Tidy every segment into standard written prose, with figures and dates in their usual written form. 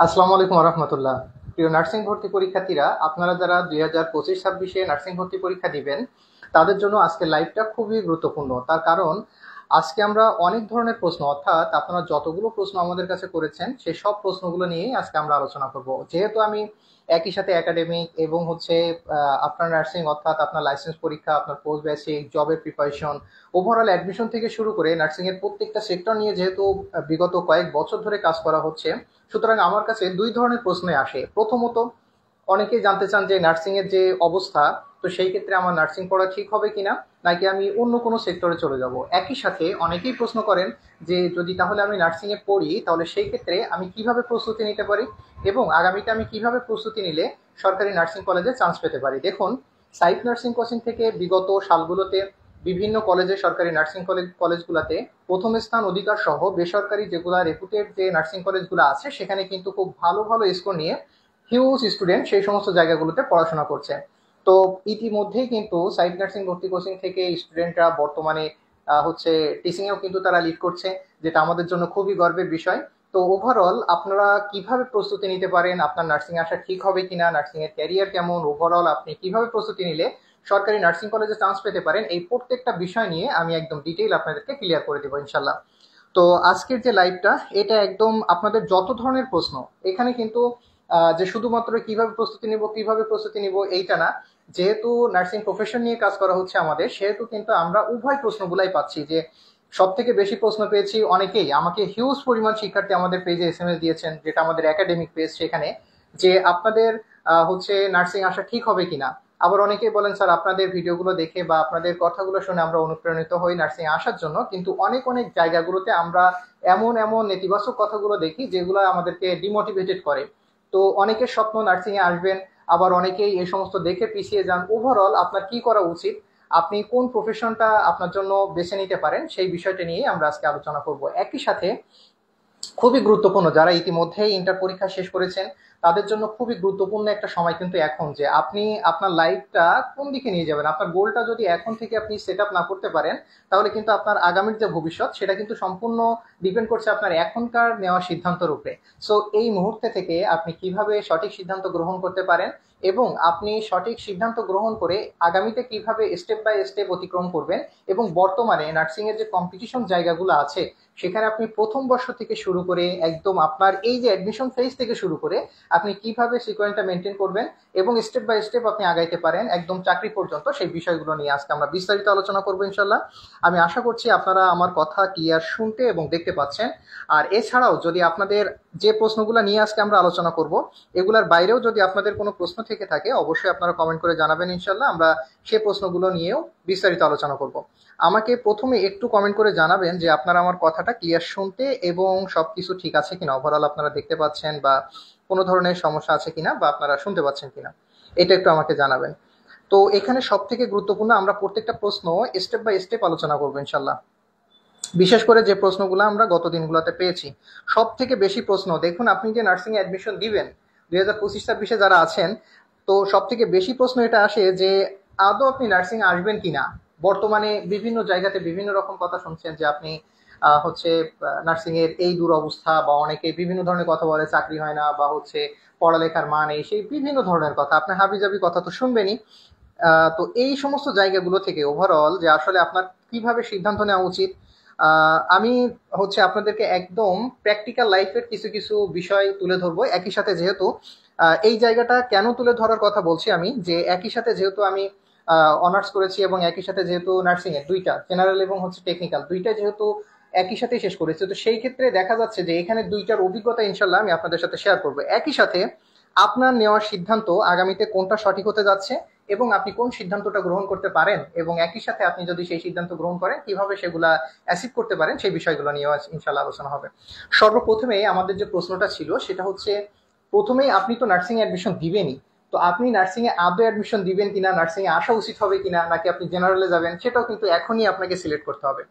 আসসালামু আলাইকুম রহমতুল্লাহ। প্রিয় নার্সিং ভর্তি পরীক্ষার্থীরা, আপনারা যারা 2025-26 নার্সিং ভর্তি পরীক্ষা দিবেন তাদের জন্য আজকে লাইভটা খুবই গুরুত্বপূর্ণ। তার কারণ আজকে আমরা অনেক ধরনের প্রশ্ন, অর্থাৎ আপনারা যতগুলো প্রশ্ন আমাদের কাছে করেছেন সেই সব প্রশ্নগুলো নিয়েই আজকে আমরা আলোচনা করব। যেহেতু আমি একই সাথে একাডেমিক এবং আপনার নার্সিং, অর্থাৎ আপনার লাইসেন্স পরীক্ষা, আপনার পোস্ট বেসিক জবের প্রিপারেশন, ওভারঅল অ্যাডমিশন থেকে শুরু করে নার্সিং এর প্রত্যেকটা সেক্টর নিয়ে যেহেতু বিগত কয়েক বছর ধরে কাজ করা হচ্ছে, সুতরাং আমার কাছে দুই ধরনের প্রশ্নই আসে। প্রথমত, অনেকেই জানতে চান যে নার্সিং এর যে অবস্থা, তো সেই ক্ষেত্রে আমার নার্সিং পড়া ঠিক হবে কিনা, নাকি আমি অন্য কোনো সেক্টরে চলে যাব। একই সাথে অনেকেই প্রশ্ন করেন যে যদি তাহলে আমি নার্সিং এ পড়ি তাহলে সেই ক্ষেত্রে আমি কিভাবে প্রস্তুতি নিতে পারি এবং আগামীতে আমি কিভাবে প্রস্তুতি নিলে সরকারি নার্সিং কলেজে চান্স পেতে পারি। দেখুন, সাইফ নার্সিং কোচিং থেকে বিগত সালগুলোতে বিভিন্ন কলেজে, সরকারি নার্সিং কলেজগুলোতে প্রথম স্থান অধিকার সহ বেসরকারি যেগুলো রেপুটেড যে নার্সিং কলেজগুলো আছে সেখানে কিন্তু খুব ভালো ভালো স্কোর নিয়ে হিউজ স্টুডেন্ট সেই সমস্ত জায়গাগুলোতে পড়াশোনা করছে। তো ইতিমধ্যেই কিন্তু সাইড নার্সিং ভর্তি কোচিং থেকে স্টুডেন্টরা বর্তমানে টিচিং এও কিন্তু তারা লিড করছে, যেটা আমাদের জন্য খুবই গর্বের বিষয়। তো ওভারঅল আপনারা কিভাবে প্রস্তুতি নিতে পারেন, আপনার নার্সিং আসা ঠিক হবে কিনা, নার্সিং এর ক্যারিয়ার কেমন, ওভারঅল আপনি কিভাবে প্রস্তুতি নিলে সরকারি নার্সিং কলেজে চান্স পেতে পারেন, এই প্রত্যেকটা বিষয় নিয়ে আমি একদম ডিটেইল আপনাদেরকে ক্লিয়ার করে দেবো ইনশাল্লাহ। তো আজকের যে লাইভটা, এটা একদম আপনাদের যত ধরনের প্রশ্ন এখানে কিন্তু যে শুধুমাত্র কিভাবে প্রস্তুতি নিব এইটা না। যেহেতু নার্সিং প্রফেশন নিয়ে কাজ করা হচ্ছে আমাদের, সেহেতু কিন্তু আমরা উভয় প্রশ্নগুলাই পাচ্ছি। যে সব থেকে বেশি প্রশ্ন পেয়েছি, অনেকেই আমাকে হিউজ পরিমাণ শিক্ষার্থী আমাদের পেজে এসএমএস দিয়েছেন, যেটা আমাদের একাডেমিক পেজ, সেখানে যে আপনাদের নার্সিং আসা ঠিক হবে কিনা। আবার অনেকেই বলেন স্যার আপনাদের ভিডিওগুলো দেখে বা আপনাদের কথাগুলো শুনে আমরা অনুপ্রাণিত হই নার্সিং আসার জন্য, কিন্তু অনেক অনেক জায়গাগুলোতে আমরা এমন এমন নেতিবাচক কথাগুলো দেখি যেগুলো আমাদেরকে ডিমোটিভেটেড করে। তো অনেকের স্বপ্ন নার্সিং এ আসবেন, আবার অনেকেই এই সমস্ত দেখে পিছিয়ে যান। ওভারঅল আপনার কি করা উচিত, আপনি কোন প্রফেশনটা আপনার জন্য বেছে নিতে পারেন, সেই বিষয়টা নিয়ে আমরা আজকে আলোচনা করব। একই সাথে খুবই গুরুত্বপূর্ণ, যারা ইতিমধ্যে ইন্টার পরীক্ষা শেষ করেছেন তাদের জন্য খুবই গুরুত্বপূর্ণ একটা সময় কিন্তু এখন, যে আপনি আপনার লাইফটা কোন দিকে নিয়ে যাবেন। আপনার গোলটা যদি এখন থেকে আপনি সেট আপ না করতে পারেন, তাহলে কিন্তু আপনার আগামীর যে ভবিষ্যৎ সেটা কিন্তু সম্পূর্ণ ডিপেন্ড করছে আপনার এখনকার নেওয়া সিদ্ধান্তের উপরে। সো এই মুহূর্তে থেকে আপনি কিভাবে সঠিক সিদ্ধান্ত গ্রহণ করতে পারেন এবং আপনি সঠিক সিদ্ধান্ত গ্রহণ করে আগামীতে কিভাবে স্টেপ বাই স্টেপ অতিক্রম করবেন, এবং বর্তমানে নার্সিং এর যে কম্পিটিশন জায়গাগুলো আছে সেখানে আপনি প্রথম বর্ষ থেকে শুরু করে একদম আপনার এই যে অ্যাডমিশন ফেজ থেকে শুরু করে আপনি কিভাবে সিকোয়েন্সটা মেনটেন করবেন এবং স্টেপ বাই স্টেপ আপনি আগাইতে পারেন একদম চাকরি পর্যন্ত, সেই বিষয়গুলো নিয়ে আজকে আমরা বিস্তারিত আলোচনা করবো ইনশাল্লাহ। আমি আশা করছি আপনারা আমার কথা ক্লিয়ার শুনতে এবং দেখতে পাচ্ছেন। আর এছাড়াও যদি আপনাদের যে প্রশ্নগুলো নিয়ে আজকে আমরা আলোচনা করব, এগুলার বাইরেও যদি আপনাদের কোনো প্রশ্ন থেকে থাকে অবশ্যই আপনারা কমেন্ট করে জানাবেন, ইনশাল্লাহ আমরা সেই প্রশ্নগুলো নিয়েও বিস্তারিত আলোচনা করব। আমাকে প্রথমে একটু কমেন্ট করে জানাবেন যে আপনারা আমার কথাটা ক্লিয়ার শুনতে এবং সবকিছু ঠিক আছে কিনা, ওভারঅল আপনারা দেখতে পাচ্ছেন বা কোনো ধরনের সমস্যা আছে কিনা বা আপনারা শুনতে পাচ্ছেন কিনা, এটা একটু আমাকে জানাবেন। তো এখানে সব থেকে গুরুত্বপূর্ণ, আমরা প্রত্যেকটা প্রশ্ন স্টেপ বাই স্টেপ আলোচনা করবো ইনশাল্লাহ। বিশেষ করে যে প্রশ্নগুলো আমরা গত দিনগুলোতে পেয়েছি, সব থেকে বেশি প্রশ্ন, দেখুন আপনি যে নার্সিং এ অ্যাডমিশন দিবেন 2025-26 যারা আছেন, তো সব থেকে বেশি প্রশ্ন এটা আসে যে আদৌ আপনি নার্সিং আসবেন কিনা। বর্তমানে বিভিন্ন জায়গাতে বিভিন্ন রকম কথা শুনছেন যে আপনি নার্সিং এর এই দুরবস্থা, বা অনেকে বিভিন্ন ধরনের কথা বলে চাকরি হয় না, বা পড়ালেখার মান এই সেই বিভিন্ন ধরনের কথা, আপনি হাবিজাবি কথা তো শুনবেনই। তো এই সমস্ত জায়গাগুলো থেকে ওভারঅল যে আসলে আপনার কিভাবে সিদ্ধান্ত নেওয়া উচিত, আমি আপনাদেরকে একদম প্র্যাকটিক্যাল লাইফের কিছু কিছু বিষয় তুলে ধরবো। একই সাথে যেহেতু এই জায়গাটা কেন তুলে ধরার কথা বলছি আমি, যে একই সাথে যেহেতু আমি অনার্স করেছি এবং একই সাথে যেহেতু নার্সিং এর দুইটা জেনারেল এবং টেকনিক্যাল দুইটা যেহেতু একই সাথে শেষ করেছি, তো সেই ক্ষেত্রে দেখা যাচ্ছে যে এখানে দুইটার অভিজ্ঞতা ইনশাল্লাহ আমি আপনাদের সাথে শেয়ার করবো। একই সাথে আপনার নেওয়ার সিদ্ধান্ত আগামীতে কোনটা সঠিক হতে যাচ্ছে এবং আপনি কোন সিদ্ধান্তটা গ্রহণ করতে পারেন, এবং একই সাথে আপনি যদি সেই সিদ্ধান্ত গ্রহণ করেন কিভাবে সেগুলা অ্যাচিভ করতে পারেন, সেই বিষয়গুলো নিয়ে ইনশাল্লাহ আলোচনা হবে। সর্বপ্রথমেই আমাদের যে প্রশ্নটা ছিল সেটা হচ্ছে, প্রথমেই আপনি তো নার্সিং এ অ্যাডমিশন দিবেনই, তো আপনি নার্সিং এ আদৌ অ্যাডমিশন দিবেন কিনা, নার্সিং এ আসা উচিত হবে কিনা, নাকি আপনি জেনারেলে যাবেন, সেটাও কিন্তু এখনই আপনাকে সিলেক্ট করতে হবে।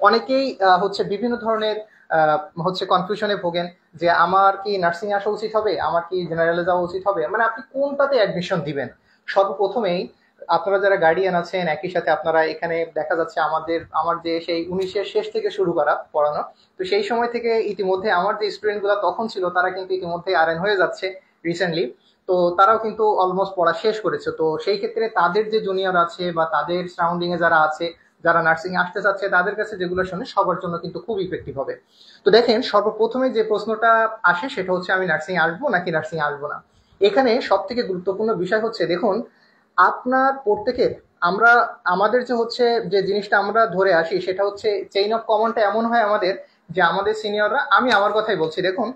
অনেকেই বিভিন্ন ধরনের কনফিউশনে ভোগেন যে আমার কি নার্সিং এ আসা উচিত হবে, আমার কি জেনারেলে যাওয়া উচিত হবে, মানে আপনি কোনটাতে অ্যাডমিশন দিবেন। সর্বপ্রথমেই আপনারা যারা গার্ডিয়ান আছেন, একই সাথে আপনারা এখানে দেখা যাচ্ছে আমার যে সেই 19-এর শেষ থেকে শুরু করা পড়ানো, তো সেই সময় থেকে ইতিমধ্যে আমার যে স্টুডেন্টগুলো তখন ছিল তারা কিন্তু ইতিমধ্যে আরএন হয়ে যাচ্ছে রিসেন্টলি। তো তারাও কিন্তু অলমোস্ট পড়া শেষ করেছে। তো সেই ক্ষেত্রে তাদের যে জুনিয়র আছে বা তাদের সারাউন্ডিং এ যারা আছে, যারা নার্সিং আসতে চাচ্ছে, তাদের কাছে যেগুলো শুনে সবার জন্য কিন্তু খুব ইফেক্টিভ হবে। তো দেখেন, সর্বপ্রথমে যে প্রশ্নটা আসে সেটা হচ্ছে আমি নার্সিং আসবো নাকি নার্সিং আসবো না। এখানে সব থেকে গুরুত্বপূর্ণ বিষয় হচ্ছে, দেখুন আপনার প্রত্যেকের, আমরা আমাদের যে হচ্ছে যে জিনিসটা আমরা ধরে আসি সেটা হচ্ছে চেইন অফ কমান্ডটা এমন হয় আমাদের, যে আমাদের সিনিয়ররা, আমি আমার কথাই বলছি, দেখুন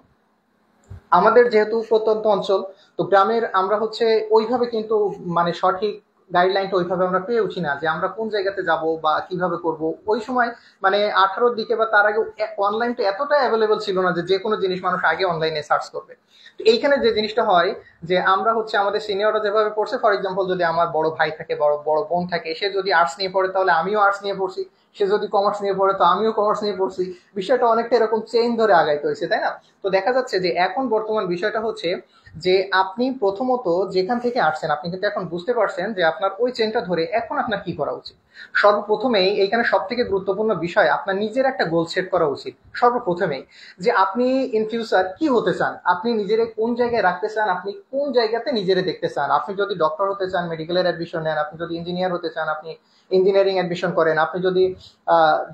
আমাদের যেহেতু প্রত্যন্ত অঞ্চল, তো গ্রামের আমরা হচ্ছে ওইভাবে কিন্তু মানে সঠিক গাইডলাইনটা ওইভাবে আমরা পেয়ে উঠি না, যে আমরা কোন জায়গাতে যাব বা কিভাবে করব। ওই সময় মানে 18-র দিকে বা তার আগে অনলাইনটা এতটা অ্যাভেলেবল ছিল না যে যে কোনো জিনিস মানুষ আগে অনলাইনে সার্চ করবে। তো এইখানে যে জিনিসটা হয়, যে আমরা হচ্ছে আমাদের সিনিয়ররা যেভাবে পড়ছে, ফর এক্সাম্পল যদি আমার বড় ভাই থাকে, বড় বড় বোন থাকে, সে যদি আর্টস নিয়ে পড়ে তাহলে আমিও আর্টস নিয়ে পড়ছি, সে যদি কমার্স নিয়ে পড়ে তো আমিও কমার্স নিয়ে পড়ছি। বিষয়টা অনেকটা এরকম চেইন ধরে আগাইতে হয়েছে, তাই না? তো দেখা যাচ্ছে যে এখন বর্তমান বিষয়টা হচ্ছে যে আপনি প্রথমত যেখান থেকে আসছেন, আপনি কিন্তু এখন বুঝতে পারছেন যে আপনার ওই চেনটা ধরে এখন আপনার কি করা উচিত। সর্বপ্রথমেই এইখানে সব থেকে গুরুত্বপূর্ণ বিষয়, আপনার নিজের একটা গোল সেট করা উচিত সর্বপ্রথমেই, যে আপনি ইন ফিউচার কি হতে চান, আপনি নিজের কোন জায়গায় রাখতে চান, আপনি কোন জায়গাতে নিজেরে দেখতে চান। আপনি যদি ডক্টর হতে চান, মেডিকেলের অ্যাডমিশন নেন। আপনি যদি ইঞ্জিনিয়ার হতে চান, আপনি ইঞ্জিনিয়ারিং অ্যাডমিশন করেন। আপনি যদি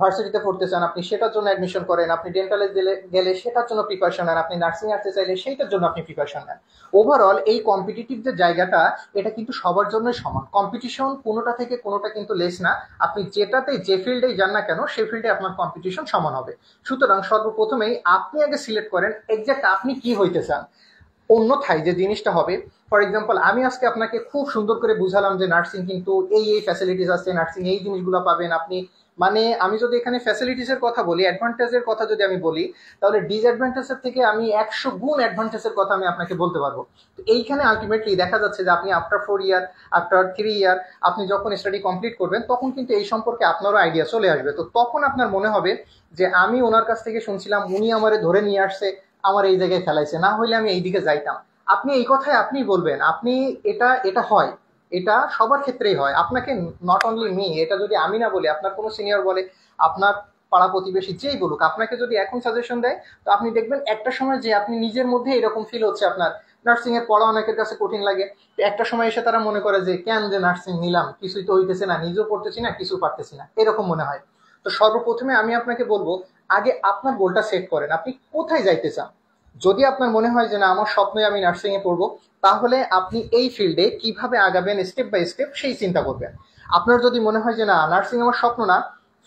ভার্সিটিতে পড়তে চান, আপনি সেটার জন্য অ্যাডমিশন করেন। আপনি ডেন্টালে গেলে সেটার জন্য প্রিপারেশন নেন। আপনি নার্সিং আসতে চাইলে সেইটার জন্য আপনি প্রিপারেশন নেন। ওভারঅল এই কম্পিটিটিভ যে জায়গাটা, এটা কিন্তু সবার জন্যই সমান। কম্পিটিশন কোনোটা থেকে কোনোটা কিন্তু লেস না। আপনি যেটাতে যে ফিল্ডেই যান না কেন, সেই ফিল্ডে আপনার কম্পিটিশন সমান হবে। সুতরাং সর্বপ্রথমেই আপনি আগে সিলেক্ট করেন এক্সাক্ট আপনি কি হইতে চান। অন্যথায় যে জিনিসটা হবে, ফর এক্সাম্পল আমি আজকে আপনাকে খুব সুন্দর করে বুঝালাম যে নার্সিং কিন্তু এই এই ফ্যাসিলিটিস আছে, নার্সিং এই জিনিসগুলো পাবেন আপনি। মানে আমি যদি এখানে ফ্যাসিলিটিসের কথা বলি, অ্যাডভান্টেজের কথা যদি আমি বলি, তাহলে ডিসঅ্যাডভান্টেজের থেকে আমি 100 গুণ অ্যাডভান্টেজের কথা আমি আপনাকে বলতে পারবো। তো এইখানে আলটিমেটলি দেখা যাচ্ছে যে আপনি আফটার 4 ইয়ার, আফটার 3 ইয়ার, আপনি যখন স্টাডি কমপ্লিট করবেন তখন কিন্তু এই সম্পর্কে আপনারও আইডিয়া চলে আসবে। তো তখন আপনার মনে হবে যে আমি ওনার কাছ থেকে শুনছিলাম, উনি আমারে ধরে নিয়ে আসছে, আমার এই জায়গায় ফেলাইছে, না হইলে আমি এই দিকে যাইতাম। আপনি এই কথাই আপনি বলবেন, আপনি এটা এটা হয়, এটা সবার ক্ষেত্রেই হয়। আপনাকে নট অনলি মি, এটা যদি আমি না বলি, আপনার কোনো সিনিয়র বলে, আপনার পাড়া প্রতিবেশী যেই বলুক, আপনাকে যদি এখন সাজেশন দেয়, তো আপনি দেখবেন একটা সময় যে আপনি নিজের মধ্যে এরকম ফিল হচ্ছে আপনার, নার্সিং এর পড়া অনেকের কাছে কঠিন লাগে। তো একটা সময় এসে তারা মনে করে যে কেন যে নার্সিং নিলাম, কিছুই তো হইতেছে না, নিজেও পড়তেছি না, কিছু পারতেছি না, এরকম মনে হয়। তো সর্বপ্রথমে আমি আপনাকে বলবো, আগে আপনার গোলটা সেট করেন, আপনি কোথায় যাইতে চান। যদি আপনার মনে হয় যে না, আমার স্বপ্নে আমি নার্সিং এ পড়বো, তাহলে আপনি এই ফিল্ডে কিভাবে আগাবেন স্টেপ বাই স্টেপ সেই চিন্তা করবেন। আপনার যদি মনে হয় যে না, নার্সিং আমার স্বপ্ন না,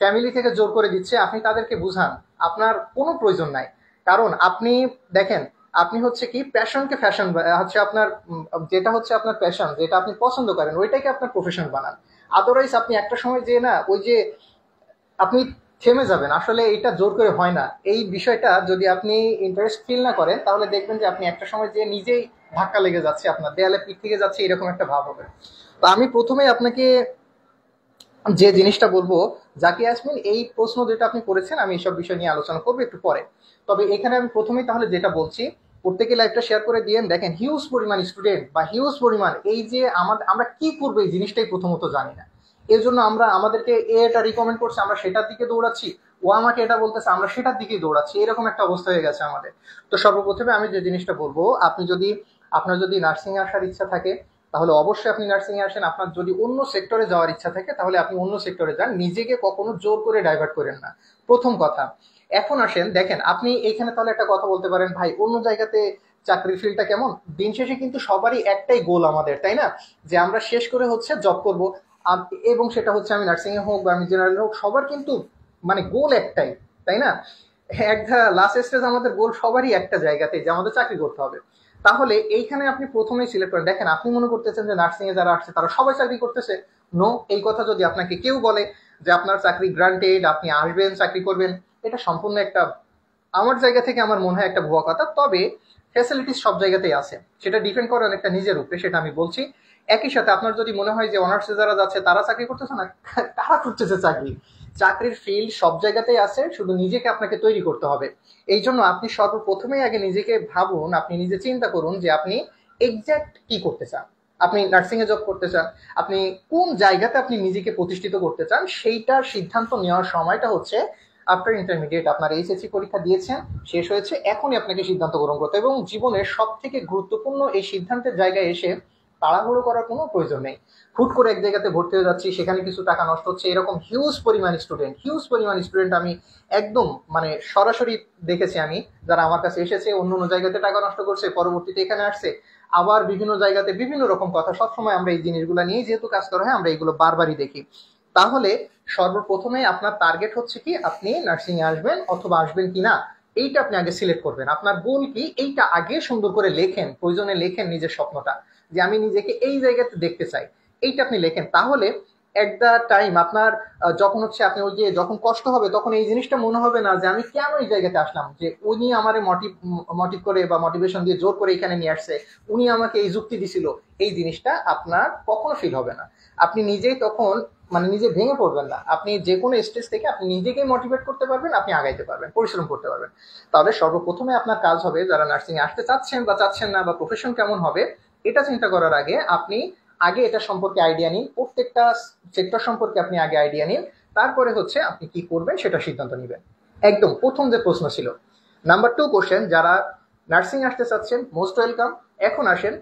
ফ্যামিলি থেকে জোর করে দিচ্ছে, আপনি তাদেরকে বুঝান, আপনার কোনো প্রয়োজন নাই। কারণ আপনি দেখেন, আপনি হচ্ছে কি প্যাশনকে ফ্যাশন হচ্ছে আপনার, যেটা হচ্ছে আপনার প্যাশন, যেটা আপনি পছন্দ করেন, ওইটাকে আপনার প্রফেশন বানান। আদারওয়াইজ আপনি একটা সময় যে না, ওই যে আপনি থেমে যাবেন। আসলে এটা জোর করে হয় না। এই বিষয়টা যদি আপনি ইন্টারেস্ট ফিল না করেন, তাহলে দেখবেন যে আপনি একটা সময় যে নিজেই ধাক্কা লেগে যাচ্ছে, আপনার দেয়ালে পিঠ থেকে যাচ্ছে, এরকম একটা ভাব হবে। তো আমি প্রথমেই আপনাকে যে জিনিসটা বলবো, জাকি ইয়াসমিন, এই প্রশ্ন যেটা আপনি করেছেন, আমি এইসব বিষয় নিয়ে আলোচনা করবো একটু পরে। তবে এখানে আমি প্রথমেই তাহলে যেটা বলছি, প্রত্যেকে লাইভটা শেয়ার করে দিয়েন। দেখেন, হিউজ পরিমাণ স্টুডেন্ট বা হিউজ পরিমাণ এই যে আমাদের, আমরা কি করবো এই জিনিসটাই প্রথমত জানি না। এর জন্য আমরা আমাদেরকে এটা রিকমেন্ড করছে, আমরা সেটার দিকে দৌড়াচ্ছি। ও আমাকে এটা বলতেছে, আমরা সেটার দিকেই দৌড়াচ্ছি, এরকম একটা অবস্থা হয়ে গেছে আমাদের। তো সর্বপ্রথমে আমি যে জিনিসটা বলবো, আপনি যদি, আপনার যদি নার্সিং এ আসার ইচ্ছা থাকে, তাহলে অবশ্যই আপনি নার্সিং এ আসেন। আপনার যদি অন্য সেক্টরে যাওয়ার ইচ্ছা থাকে, তাহলে আপনি অন্য সেক্টরে যান, নিজেকে কখনো জোর করে ডাইভার্ট করেন না, প্রথম কথা। এখন আসেন, দেখেন আপনি এইখানে তাহলে একটা কথা বলতে পারেন, ভাই অন্য জায়গাতে চাকরির ফিল্ডটা কেমন। দিন শেষে কিন্তু সবারই একটাই গোল আমাদের, তাই না, যে আমরা শেষ করে হচ্ছে জব করব। এবং সেটা হচ্ছে আমি নার্সিং এ হোক বা আমি জেনারেল হোক, সবার কিন্তু মানে গোল একটাই, তাই না। একটা লাস্ট স্টেজ আমাদের গোল সবারই একটা জায়গাতে, যে আমাদের চাকরি করতে হবে। তাহলে এইখানে আপনি প্রথমেই সিলেক্ট করেন। দেখেন, আপনি মনে করতেছেন যে নার্সিং এ যারা আসছে তারা সবাই চাকরি করতেছে। নো, এই কথা যদি আপনাকে কেউ বলে যে আপনার চাকরি গ্রান্টেড, আপনি আসবেন চাকরি করবেন, এটা সম্পূর্ণ একটা, আমার জায়গা থেকে আমার মনে হয় একটা ভুয়া কথা। তবে ফ্যাসিলিটিস সব জায়গাতেই আছে, সেটা ডিপেন্ড করে অনেকটা নিজের উপরে, সেটা আমি বলছি। একই সাথে আপনার যদি মনে হয় যে অনার্সে যারা যাচ্ছে তারা চাকরি করতেছে না, তারা করতেছে চাকরি। চাকরির ফিল্ড সব জায়গাতেই আছে, শুধু নিজেকে আপনাকে তৈরি করতে হবে। এই জন্য আপনি সর্বপ্রথমেই আগে নিজেকে ভাবুন, আপনি নিজে চিন্তা করুন যে আপনি এক্সাক্ট কি করতে চান। আপনি নার্সিং এ জব করতে চান, আপনি কোন জায়গাতে আপনি নিজেকে প্রতিষ্ঠিত করতে চান, সেইটার সিদ্ধান্ত নেওয়ার সময়টা হচ্ছে আফটার ইন্টারমিডিয়েট। আপনার এইচএসসি পরীক্ষা দিয়েছেন, শেষ হয়েছে, এখনই আপনাকে সিদ্ধান্ত গ্রহণ করতে হবে। এবং জীবনের সব থেকে গুরুত্বপূর্ণ এই সিদ্ধান্তের জায়গায় এসে তাড়াহুড়ো করার কোনো প্রয়োজন নেই। হুট করে এক জায়গাতে ভর্তি হয়ে যাচ্ছি, সেখানে কিছু টাকা নষ্ট হচ্ছে, এরকম হিউজ পরিমাণ স্টুডেন্ট আমি একদম মানে সরাসরি দেখেছি আমি, যারা আমার কাছে এসেছে অন্য অন্য জায়গাতে টাকা নষ্ট করছে, পরবর্তীতে এখানে আসছে, আবার বিভিন্ন জায়গাতে বিভিন্ন রকম কথা। সবসময় আমরা এই জিনিসগুলো নিয়ে যেহেতু কাজ করা হয়, আমরা এগুলো বারবারই দেখি। তাহলে সর্বপ্রথমে আপনার টার্গেট হচ্ছে কি, আপনি নার্সিং এ আসবেন অথবা আসবেন কিনা, এইটা আপনি আগে সিলেক্ট করবেন। আপনার গোল কি, এইটা আগে সুন্দর করে লেখেন, প্রয়োজনে লেখেন নিজের স্বপ্নটা, যে আমি নিজেকে এই জায়গাতে দেখতে চাই, এইটা আপনি লেখেন। তাহলে এট দ্য টাইম আপনার যখন হচ্ছে আপনি ওই যে যখন কষ্ট হবে, তখন এই জিনিসটা মনে হবে না যে আমি কেন এই জায়গাতে আসলাম, যে উনি আমারে মোটিভ করে বা মোটিভেশন দিয়ে জোর করে এখানে নিয়ে আসছে, উনি আমাকে এই যুক্তি দিছিল, এই জিনিসটা আপনার কখনো ফিল হবে না। আপনি নিজেই তখন মানে নিজে ভেঙে পড়বেন না, আপনি যে কোনো স্টেজ থেকে আপনি নিজেকে মোটিভেট করতে পারবেন, আপনি আগাইতে পারবেন, পরিশ্রম করতে পারবেন। তাহলে সর্বপ্রথমে আপনার কাজ হবে, যারা নার্সিং এ আসতে চাচ্ছেন বা চাচ্ছেন না, বা প্রফেশন কেমন হবে এটা চিন্তা করার আগে আপনি আগে এটা সম্পর্কে আইডিয়া নিন, প্রত্যেকটা সেক্টর সম্পর্কে আপনি আগে আইডিয়া নিন, তারপরে হচ্ছে আপনি কি করবেন সেটা সিদ্ধান্ত নেবেন। একদম প্রথম যে প্রশ্ন ছিল, নাম্বার 2 কোশ্চেন, যারা নার্সিং আসতে চাচ্ছেন মোস্ট ওয়েলকাম। এখন আসেন,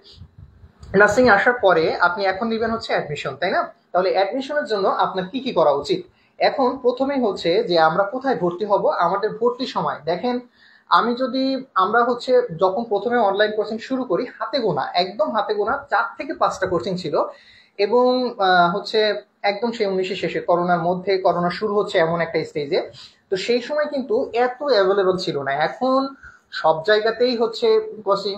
নার্সিং আসার পরে আপনি এখন নেবেন হচ্ছে অ্যাডমিশন, তাই না? তাহলে অ্যাডমিশনের জন্য আপনার কি কি করা উচিত? এখন প্রথমেই হচ্ছে যে আমরা কোথায় ভর্তি হব, আমাদের ভর্তি সময় দেখেন। আমি যদি আমরা হচ্ছে যখন প্রথমে অনলাইন কোচিং শুরু করি, হাতে গোনা, একদম হাতে গোনা 4 থেকে 5টা কোচিং ছিল। এবং হচ্ছে একদম সেই 19-এর শেষে, করোনার মধ্যে, করোনা শুরু হচ্ছে এমন একটা স্টেজে। তো সেই সময় কিন্তু এত অ্যাভেলেবল ছিল না। এখন সব জায়গাতেই হচ্ছে কোচিং।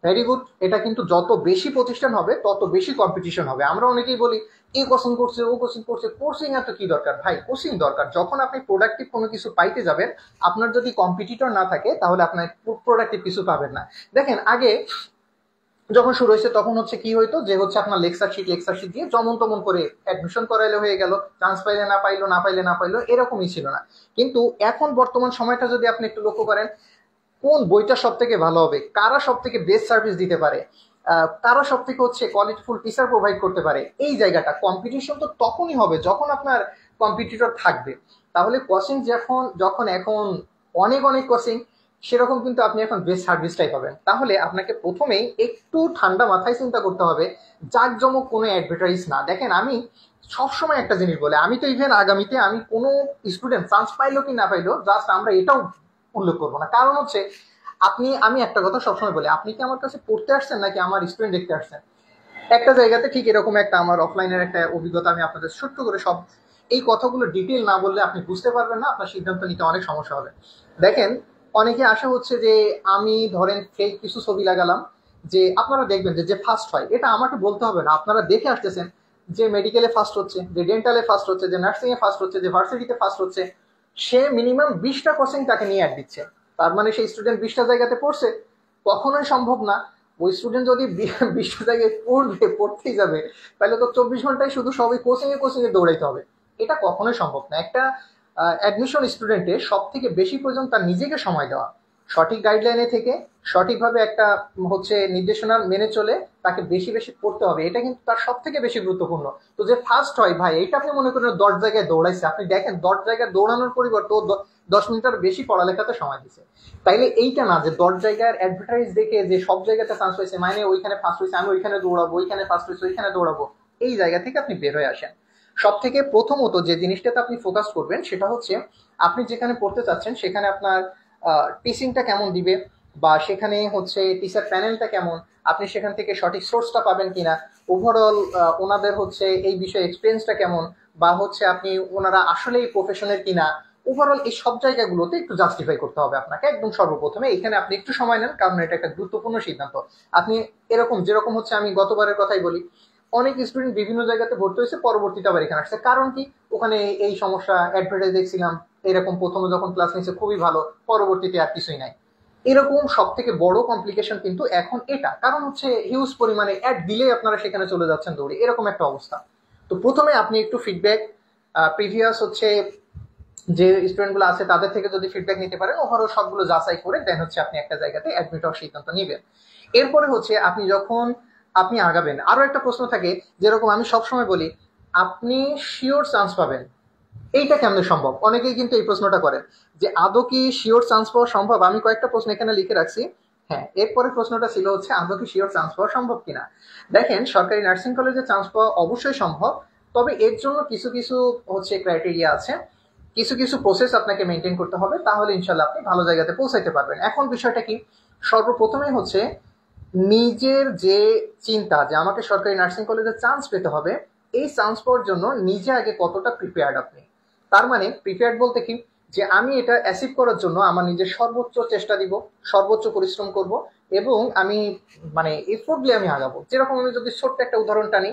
Very good. এটা কিন্তু যত বেশি প্রতিষ্ঠান হবে তত বেশি কম্পিটিশন হবে। আমরা অনেকেই বলি এই কোচিং করছে, ও কোচিং করছে। কোচিং এত কি দরকার ভাই? কোচিং দরকার যখন আপনি প্রোডাক্টিভ কোনো কিছু পাইতে যাবেন। আপনার যদি কম্পিটিটর না থাকে তাহলে আপনার প্রোডাক্টিভ কিছু পাবেন না। দেখেন আগে যখন শুরু হয়েছে তখন হচ্ছে কি হইতো, যে হচ্ছে আপনার লেকচার শিট দিয়ে যেমন তেমন করে অ্যাডমিশন করাইলে হয়ে গেল, চান্স পাইলে না পাইলো, না পাইলে না পাইলো, এরকমই ছিল না। কিন্তু এখন বর্তমান সময়টা যদি আপনি একটু লক্ষ্য করেন, কোন বইটা সব থেকে ভালো হবে, কারা সব থেকে বেস্ট সার্ভিস দিতে পারে, কারা সব থেকে হচ্ছে কোয়ালিটিফুল টিচার প্রোভাইড করতে পারে, এই জায়গাটা কম্পিটিশন তো তখনই হবে যখন আপনার কম্পিটিটর থাকবে। তাহলে কোচিং যখন যখন এখন অনেক অনেক কোচিং, সেরকম কিন্তু আপনি এখন বেস্ট সার্ভিসটাই পাবেন। তাহলে আপনাকে প্রথমেই একটু ঠান্ডা মাথায় চিন্তা করতে হবে, জাঁকজমক কোনো অ্যাডভার্টাইজ না। দেখেন আমি সবসময় একটা জিনিস বলে, আমি তো ইভেন আগামীতে আমি কোনো স্টুডেন্ট চান্স পাইলো কি না পাইলো, জাস্ট আমরা এটাও উল্লেখ করবো না। কারণ হচ্ছে আমি একটা কথা সবসময় বলি, আপনি কি আমার কাছে পড়তে আসছেন নাকি আমার স্টুডেন্ট দেখতে আসছেন? একটা জায়গাতে ঠিক এরকম একটা আমার অফলাইনের একটা অভিজ্ঞতা আমি আপনাদের ছোট্ট করে সব এই কথাগুলো ডিটেল না বললে আপনি বুঝতে পারবেন না, আপনার সিদ্ধান্ত নিতে অনেক সমস্যা হবে। দেখেন অনেকে আশা হচ্ছে যে আমি ধরেন ফেক কিছু ছবি লাগালাম, যে আপনারা দেখবেন যে যে ফার্স্ট হয়, এটা আমাকে বলতে হবে না, আপনারা দেখে আসতেছেন যে মেডিকেলে ফার্স্ট হচ্ছে, যে ডেন্টালে ফার্স্ট হচ্ছে, যে নার্সিং এ ফার্স্ট হচ্ছে, যে ভার্সিটিতে ফার্স্ট হচ্ছে, সে মিনিমাম 20টা কোচিং তাকে নিয়ে অ্যাড দিচ্ছে। তার মানে সেই স্টুডেন্ট 20টা জায়গাতে পড়ছে? কখনোই সম্ভব না। ওই স্টুডেন্ট যদি 20টা জায়গায় পড়তেই যাবে, তাহলে তো 24 ঘন্টায় শুধু সবই কোচিং এ দৌড়াইতে হবে। এটা কখনোই সম্ভব না। একটা অ্যাডমিশন স্টুডেন্টের সব থেকে বেশি প্রয়োজন তার নিজেকে সময় দেওয়া, সঠিক গাইডলাইনে থেকে সঠিকভাবে একটা হচ্ছে নির্দেশনা মেনে চলে তাকে বেশি বেশি পড়তে হবে। এটা কিন্তু তার সব থেকে বেশি গুরুত্বপূর্ণ। তো যে ফার্স্ট হয় ভাই, এটা আপনি মনে করেন 10 জায়গায় দৌড়াইছে, আপনি দেখেন 10 জায়গায় দৌড়ানোর পরিবর্তে ও 10 মিনিটের বেশি পড়ালেখাতে সময় দিচ্ছে। তাইলে এইটা না যে 10 জায়গার অ্যাডভার্টাইজ দেখে যে সব জায়গাতে চান্স হয়েছে, মানে ওইখানে ফার্স্ট হয়েছে, আমি ওইখানে দৌড়াবো, ওইখানে ফার্স্ট হয়েছে ওইখানে দৌড়াবো, এই জায়গা থেকে আপনি বের হয়ে আসেন। সব থেকে প্রথমত যে জিনিসটাতে আপনি ফোকাস করবেন সেটা হচ্ছে আপনি যেখানে পড়তে চাচ্ছেন সেখানে আপনার টিচিংটা কেমন দিবে, বা সেখানে হচ্ছে টিচার প্যানেলটা কেমন, আপনি সেখান থেকে সঠিক সোর্সটা পাবেন কিনা, ওভারঅল ওনাদের হচ্ছে এই বিষয়ে এক্সপিরিয়েন্সটা কেমন, বা হচ্ছে আপনি ওনারা আসলেই প্রফেশনের কিনা, ওভারঅল এই সব জায়গাগুলোতে একটু জাস্টিফাই করতে হবে আপনাকে একদম সর্বপ্রথমে। এখানে আপনি একটু সময় নেন, কারণ এটা একটা গুরুত্বপূর্ণ সিদ্ধান্ত। আপনি এরকম যেরকম হচ্ছে আমি গতবারের কথাই বলি, অনেক স্টুডেন্ট বিভিন্ন জায়গাতে ভর্তি হয়েছে, পরবর্তীতে আবার এখানে আসছে, কারণ কি ওখানে এই সমস্যা, অ্যাডভার্টাইজ দেখছিলাম এরকম, প্রথমে যখন ক্লাস নিচ্ছে খুবই ভালো, পরবর্তীতে আর কিছুই নাই। এরকম সব থেকে বড় কমপ্লিকেশন কিন্তু এখন এটা, কারণ হচ্ছে হিউজ পরিমাণে অ্যাড দিলেই আপনারা সেখানে চলে যাচ্ছেন দৌড়ে, এরকম একটা অবস্থা। তো প্রথমে আপনি একটু ফিডব্যাক প্রিভিয়াস হচ্ছে যে স্টুডেন্টগুলো আছে তাদের থেকে যদি ফিডব্যাক নিতে পারেন, ওভারঅল সবগুলো যাচাই করে দেন হচ্ছে আপনি একটা জায়গাতে অ্যাডমিট হওয়ার সিদ্ধান্ত নেবেন। এরপরে হচ্ছে আপনি যখন আপনি আগাবেন। আরো একটা প্রশ্ন থাকে, যেরকম আমি সবসময় বলি, আপনি শিওর চান্স পাবেন, এইটা কেমনে সম্ভব? অনেকেই কিন্তু এই প্রশ্নটা করেন যে আদৌ কি শিওর চান্স পাওয়া সম্ভব। আমি কয়েকটা প্রশ্ন এখানে লিখে রাখছি। হ্যাঁ, এরপরে প্রশ্নটা ছিল হচ্ছে আদৌ কি শিওর চান্স পাওয়া সম্ভব কিনা। দেখেন, সরকারি নার্সিং কলেজে চান্স পাওয়া অবশ্যই সম্ভব, তবে এর জন্য কিছু কিছু হচ্ছে ক্রাইটেরিয়া আছে, কিছু কিছু প্রসেস আপনাকে মেনটেন করতে হবে, তাহলে ইনশাল্লাহ আপনি ভালো জায়গাতে পৌঁছাইতে পারবেন। এখন বিষয়টা কি, সর্বপ্রথমেই হচ্ছে নিজের যে চিন্তা যে আমাকে সরকারি নার্সিং কলেজে চান্স পেতে হবে, এই চান্স পাওয়ার জন্য নিজে আগে কতটা প্রিপেয়ার্ড আপনি। তার মানে প্রিপেয়ার্ড বলতে কি, যে আমি এটা অ্যাচিভ করার জন্য আমার নিজের সর্বোচ্চ চেষ্টা দিব, সর্বোচ্চ পরিশ্রম করব, এবং আমি মানে এফোর্টলি আমি আগাবো। যেরকম আমি যদি ছোট্ট একটা উদাহরণ টানি,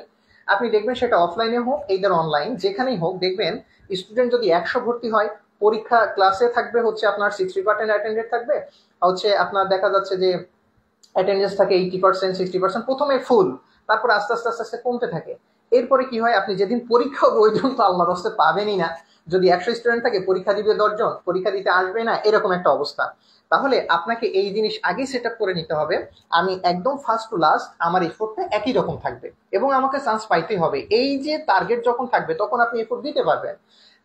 আপনি দেখবেন সেটা অফলাইনে হোক এইদার অনলাইন, যেখানেই হোক, দেখবেন স্টুডেন্ট যদি 100 ভর্তি হয়, পরীক্ষা ক্লাসে থাকবে হচ্ছে আপনার 60% অ্যাটেন্ডেড থাকবে, হচ্ছে আপনার দেখা যাচ্ছে যে অ্যাটেন্ডেন্স থাকে 80%, 60%, প্রথমে ফুল, তারপর আস্তে আস্তে আস্তে আস্তে কমতে থাকে। এরপরে কি হয়, আপনি যেদিন পরীক্ষা হবে ওই দিন তো আল্লাহর হস্তে পাবেনই না। যদি 100 স্টুডেন্ট থাকে, পরীক্ষা দিবে 10 জন, পরীক্ষা দিতে আসবে না, এরকম একটা অবস্থা। তাহলে আপনাকে এই জিনিস আগেই সেট আপ করে নিতে হবে, আমি একদম ফার্স্ট টু লাস্ট আমার এফোর্টটা একই রকম থাকবে এবং আমাকে চান্স পাইতেই হবে। এই যে টার্গেট যখন থাকবে তখন আপনি এফোর্ট দিতে পারবেন।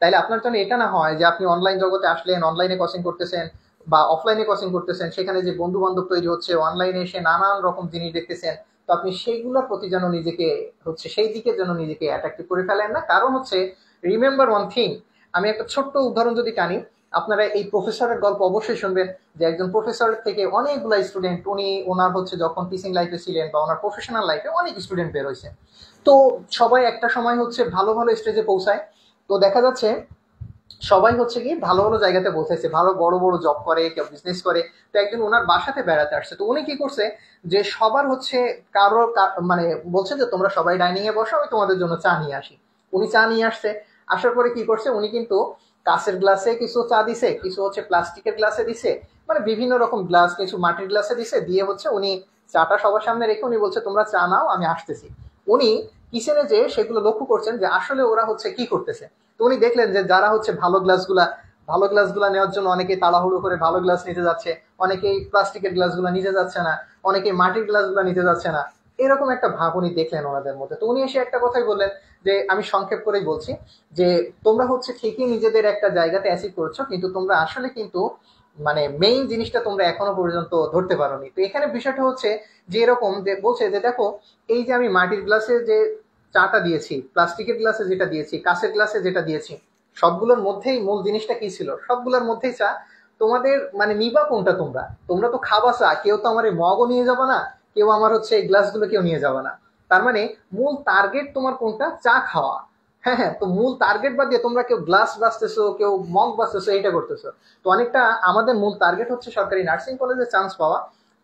তাইলে আপনার জন্য এটা না হয় যে আপনি অনলাইন জগতে আসলেন, অনলাইনে কোচিং করতেছেন বা অফলাইনে কোচিং করতেছেন, সেখানে যে বন্ধু বান্ধব তৈরি হচ্ছে, অনলাইনে এসে নানান রকম জিনিস দেখতেছেন, তো আপনি সেইগুলোর প্রতি যেন নিজেকে হচ্ছে সেই দিকে যেন নিজেকে অ্যাট্রাক্টিভ করে ফেলেন না। কারণ হচ্ছে রিমেম্বার ওয়ান থিং, আমি একটা ছোট্ট উদাহরণ যদি টানি, আপনারা এই প্রফেসরের গল্প অবশ্যই শুনবেন, যে একজন প্রফেসর থেকে অনেকগুলো স্টুডেন্ট, উনি ওনার হচ্ছে যখন টিচিং লাইফে ছিলেন বা ওনার প্রফেশনাল লাইফে অনেক স্টুডেন্ট বের হয়েছে। তো সবাই একটা সময় হচ্ছে ভালো ভালো স্টেজে পৌঁছায়। তো দেখা যাচ্ছে সবাই হচ্ছে কি ভালো ভালো জায়গাতে পৌঁছেছে, ভালো বড় বড় জব করে, কেউ বিজনেস করে। তো একজন ওনার বাসাতে বেড়াতে আসছে, তো উনি কি করছে, যে সবার হচ্ছে মানে বলছে যে তোমরা সবাই ডাইনিং এ বসো, আমি তোমাদের জন্য চা নিয়ে আসি। উনি চা নিয়ে আসছে, আসার পরে কি করছে, উনি কিন্তু কাঁচের গ্লাসে কিছু চা দিছে, কিছু হচ্ছে প্লাস্টিকের গ্লাসে দিছে, মানে বিভিন্ন রকম গ্লাস, কিছু মাটির গ্লাসে দিছে, দিয়ে হচ্ছে উনি চাটা সবার সামনে রেখে উনি বলছে তোমরা চা নাও, আমি আসতেছি। উনি কিচেনে যে সেগুলো লক্ষ্য করছেন যে আসলে ওরা হচ্ছে কি করতেছে। তো উনি দেখলেন যে যারা হচ্ছে ভালো গ্লাসগুলা নেওয়ার জন্য অনেকেই তাড়াহুড়ো করে ভালো গ্লাস নিতে যাচ্ছে, অনেকেই প্লাস্টিকের গ্লাসগুলো নিতে যাচ্ছে না, অনেকেই মাটির গ্লাসগুলো নিতে যাচ্ছে না, এরকম একটা ভাব উনি দেখলেন ওনাদের মধ্যে। তো উনি এসে একটা কথাই বললেন, যে আমি সংক্ষেপ করেই বলছি, যে তোমরা হচ্ছে ঠিকই নিজেদের একটা জায়গাতে অ্যাচিভ করছো, কিন্তু তোমরা আসলে কিন্তু মানে মেইন জিনিসটা তোমরা এখনো পর্যন্ত ধরতে পারোনি। তো এখানে বিষয়টা হচ্ছে যে এরকম বলছে যে দেখো, এই যে আমি মাটির গ্লাসে যে চাটা দিয়েছি, প্লাস্টিকের গ্লাসে যেটা দিয়েছি, কাঁচের গ্লাসে যেটা দিয়েছি, সবগুলোর মধ্যেই মূল জিনিসটা কি ছিল, সবগুলোর মধ্যেই চা। তোমাদের মানে নিবা কোনটা, তোমরা তোমরা তো খাবা চা, কেউ তো আমার এই মগও নিয়ে যাবে না, কেউ আমার হচ্ছে এই গ্লাসগুলো কেউ নিয়ে যাবে না। তার মানে মূল টার্গেট তোমার কোনটা, চা খাওয়া। হ্যাঁ হ্যাঁ, তো মূল টার্গেট বাদ দিয়ে তোমরা কেউ গ্লাস বাঁচতেছো, কেউ মগ বাঁচতেছো, এটা করতেছো। তো অনেকটা আমাদের মূল টার্গেট হচ্ছে সরকারি নার্সিং কলেজে চান্স পাওয়া।